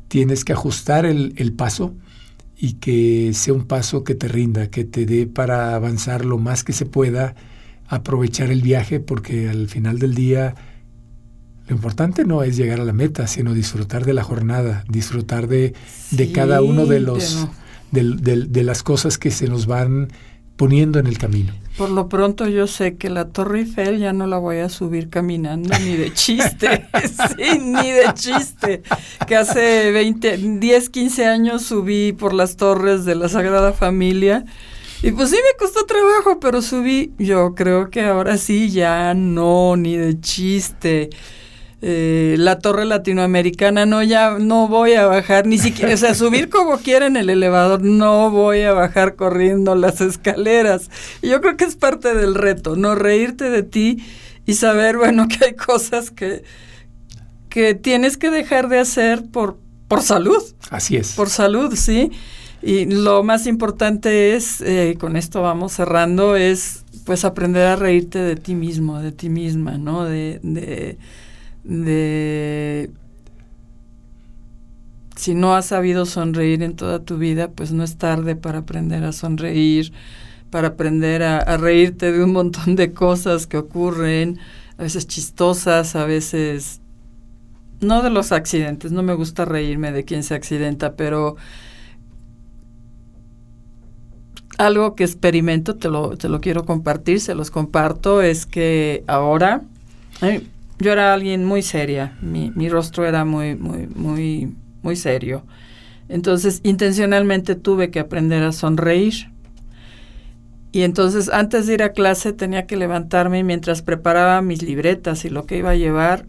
Tienes que ajustar el paso y que sea un paso que te rinda, que te dé para avanzar lo más que se pueda, aprovechar el viaje, porque al final del día lo importante no es llegar a la meta, sino disfrutar de la jornada, disfrutar de cada uno de los de las cosas que se nos van poniendo en el camino. Por lo pronto yo sé que la Torre Eiffel ya no la voy a subir caminando ni de chiste, sí, ni de chiste, que hace 10, 15 años subí por las torres de la Sagrada Familia y pues sí me costó trabajo, pero subí. Yo creo que ahora sí ya no, ni de chiste. La Torre Latinoamericana, no, ya no voy a bajar, ni siquiera, subir como quiera en el elevador, no voy a bajar corriendo las escaleras. Y yo creo que es parte del reto, ¿no? Reírte de ti y saber, bueno, que hay cosas que tienes que dejar de hacer por salud. Así es. Por salud, sí. Y lo más importante es, con esto vamos cerrando, es pues aprender a reírte de ti mismo, de ti misma, ¿no? Si no has sabido sonreír en toda tu vida, pues no es tarde para aprender a sonreír, para aprender a reírte de un montón de cosas que ocurren, a veces chistosas, a veces no de los accidentes. No me gusta reírme de quien se accidenta, pero algo que experimento, te lo quiero compartir, se los comparto, es que ahora yo era alguien muy seria, mi rostro era muy, muy, muy, muy serio. Entonces, intencionalmente tuve que aprender a sonreír. Y entonces, antes de ir a clase, tenía que levantarme y mientras preparaba mis libretas y lo que iba a llevar,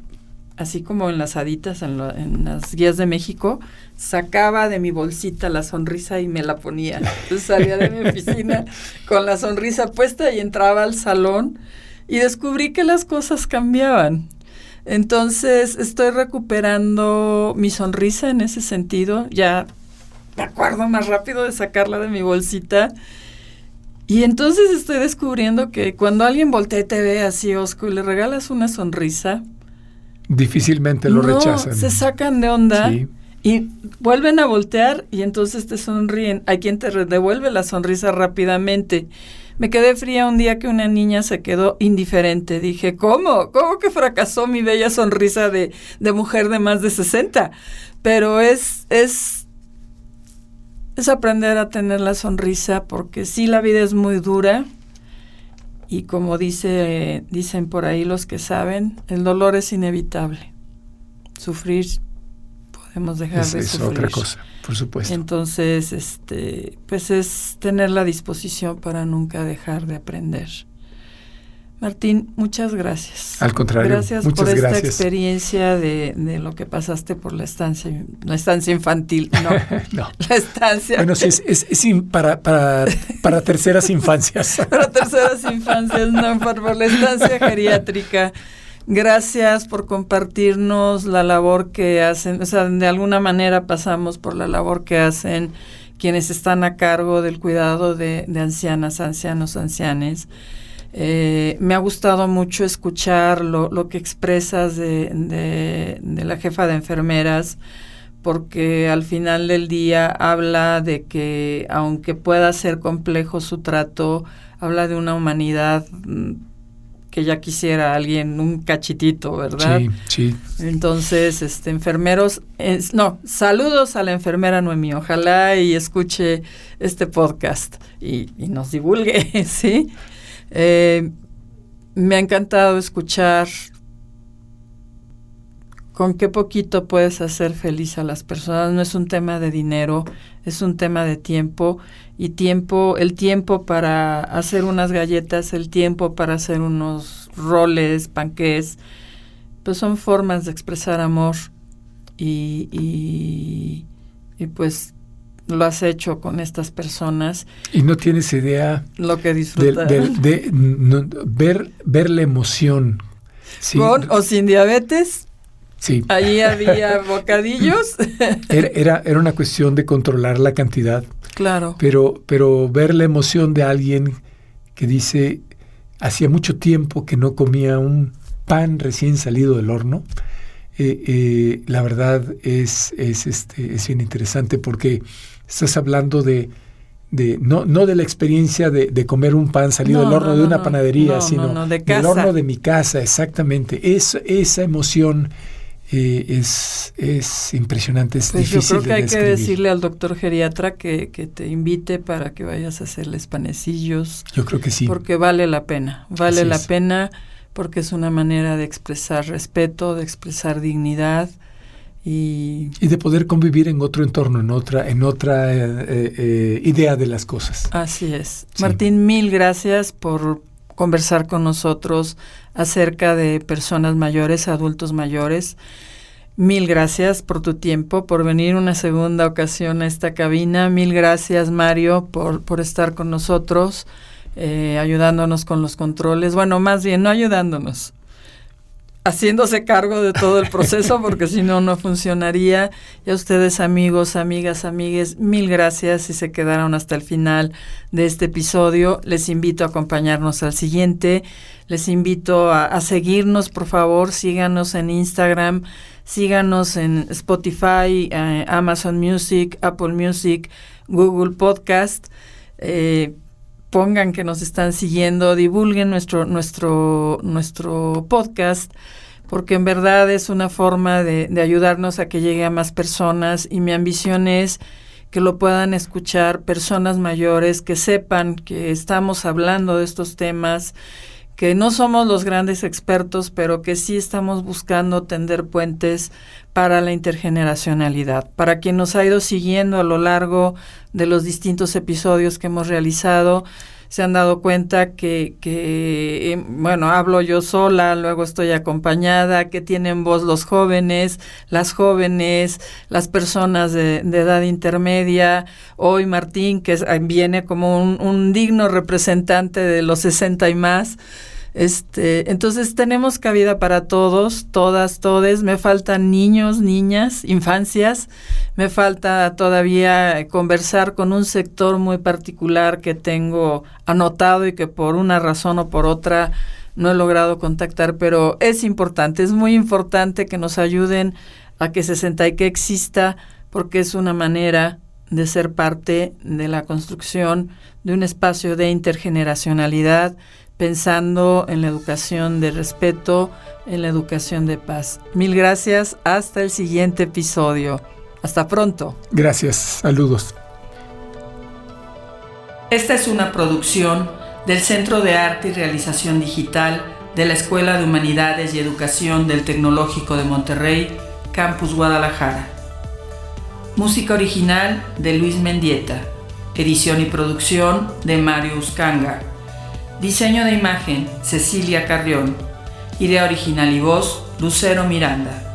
así como enlazaditas en las guías de México, sacaba de mi bolsita la sonrisa y me la ponía. Entonces, salía de mi oficina con la sonrisa puesta y entraba al salón y descubrí que las cosas cambiaban. Entonces, estoy recuperando mi sonrisa en ese sentido. Ya me acuerdo más rápido de sacarla de mi bolsita. Y entonces estoy descubriendo que cuando alguien voltea y te ve así, Osco, y le regalas una sonrisa, difícilmente lo rechazan. Se sacan de onda, sí, y vuelven a voltear y entonces te sonríen. Hay quien te devuelve la sonrisa rápidamente. Me quedé fría un día que una niña se quedó indiferente. Dije, ¿cómo? ¿Cómo que fracasó mi bella sonrisa de mujer de más de 60? Pero es aprender a tener la sonrisa, porque sí, la vida es muy dura. Y como dicen por ahí los que saben, el dolor es inevitable. Sufrir, podemos dejar de sufrir. Es otra cosa, por supuesto. Entonces, pues es tener la disposición para nunca dejar de aprender. Martín, muchas gracias. Al contrario, gracias muchas por esta gracias. Experiencia de lo que pasaste por la estancia infantil, no, no. La estancia. Bueno, sí, es para terceras infancias. Para terceras infancias, no, por la estancia geriátrica. Gracias por compartirnos la labor que hacen, o sea, de alguna manera pasamos por la labor que hacen quienes están a cargo del cuidado de ancianas, ancianos, ancianes. Me ha gustado mucho escuchar lo que expresas de la jefa de enfermeras, porque al final del día habla de que, aunque pueda ser complejo su trato, habla de una humanidad que ya quisiera alguien, un cachitito, ¿verdad? Sí. Entonces, enfermeros, saludos a la enfermera Noemí, ojalá y escuche este podcast y nos divulgue, ¿sí? Me ha encantado escuchar con qué poquito puedes hacer feliz a las personas. No es un tema de dinero, es un tema de tiempo, y el tiempo para hacer unas galletas, el tiempo para hacer unos roles, panqués, pues son formas de expresar amor, y pues lo has hecho con estas personas. Y no tienes idea lo que disfrutas. Ver la emoción. ¿Sí? Con o sin diabetes. Sí. Allí había bocadillos. Era una cuestión de controlar la cantidad. Claro. Pero ver la emoción de alguien que dice, hacía mucho tiempo que no comía un pan recién salido del horno, la verdad es bien interesante, porque estás hablando no de la experiencia de comer un pan salido del horno de una panadería, sino de casa. del horno de mi casa, exactamente. Esa emoción es impresionante, es pues difícil de describir. Yo creo que hay que decirle al doctor geriatra que te invite para que vayas a hacerles panecillos. Yo creo que sí. Porque vale la pena, porque es una manera de expresar respeto, de expresar dignidad, y de poder convivir en otro entorno, en otra idea de las cosas. Así es. Sí. Martín, mil gracias por conversar con nosotros acerca de personas mayores, adultos mayores. Mil gracias por tu tiempo, por venir una segunda ocasión a esta cabina. Mil gracias, Mario, por estar con nosotros, ayudándonos con los controles. Bueno, más bien, no ayudándonos, haciéndose cargo de todo el proceso, porque si no funcionaría. Y a ustedes, amigos, amigas, amigues, mil gracias si se quedaron hasta el final de este episodio. Les invito a acompañarnos al siguiente. Les invito a seguirnos, por favor. Síganos en Instagram, síganos en Spotify, Amazon Music, Apple Music, Google Podcast. Pongan que nos están siguiendo, divulguen nuestro podcast, porque en verdad es una forma de ayudarnos a que llegue a más personas, y mi ambición es que lo puedan escuchar personas mayores, que sepan que estamos hablando de estos temas, que no somos los grandes expertos, pero que sí estamos buscando tender puentes para la intergeneracionalidad. Para quien nos ha ido siguiendo a lo largo de los distintos episodios que hemos realizado, se han dado cuenta que hablo yo sola, luego estoy acompañada, que tienen voz los jóvenes, las personas de edad intermedia. Hoy Martín, que viene como un digno representante de los 60 y más. Entonces tenemos cabida para todos, todas, todes. Me faltan niños, niñas, infancias. Me falta todavía conversar con un sector muy particular que tengo anotado y que por una razón o por otra no he logrado contactar, pero es importante, es muy importante que nos ayuden a que 60 y que exista, porque es una manera de ser parte de la construcción de un espacio de intergeneracionalidad, pensando en la educación de respeto, en la educación de paz. Mil gracias, hasta el siguiente episodio. Hasta pronto. Gracias, saludos. Esta es una producción del Centro de Arte y Realización Digital de la Escuela de Humanidades y Educación del Tecnológico de Monterrey, Campus Guadalajara. Música original de Luis Mendieta. Edición y producción de Mario Uscanga. Diseño de imagen, Cecilia Carrión. Idea original y voz, Lucero Miranda.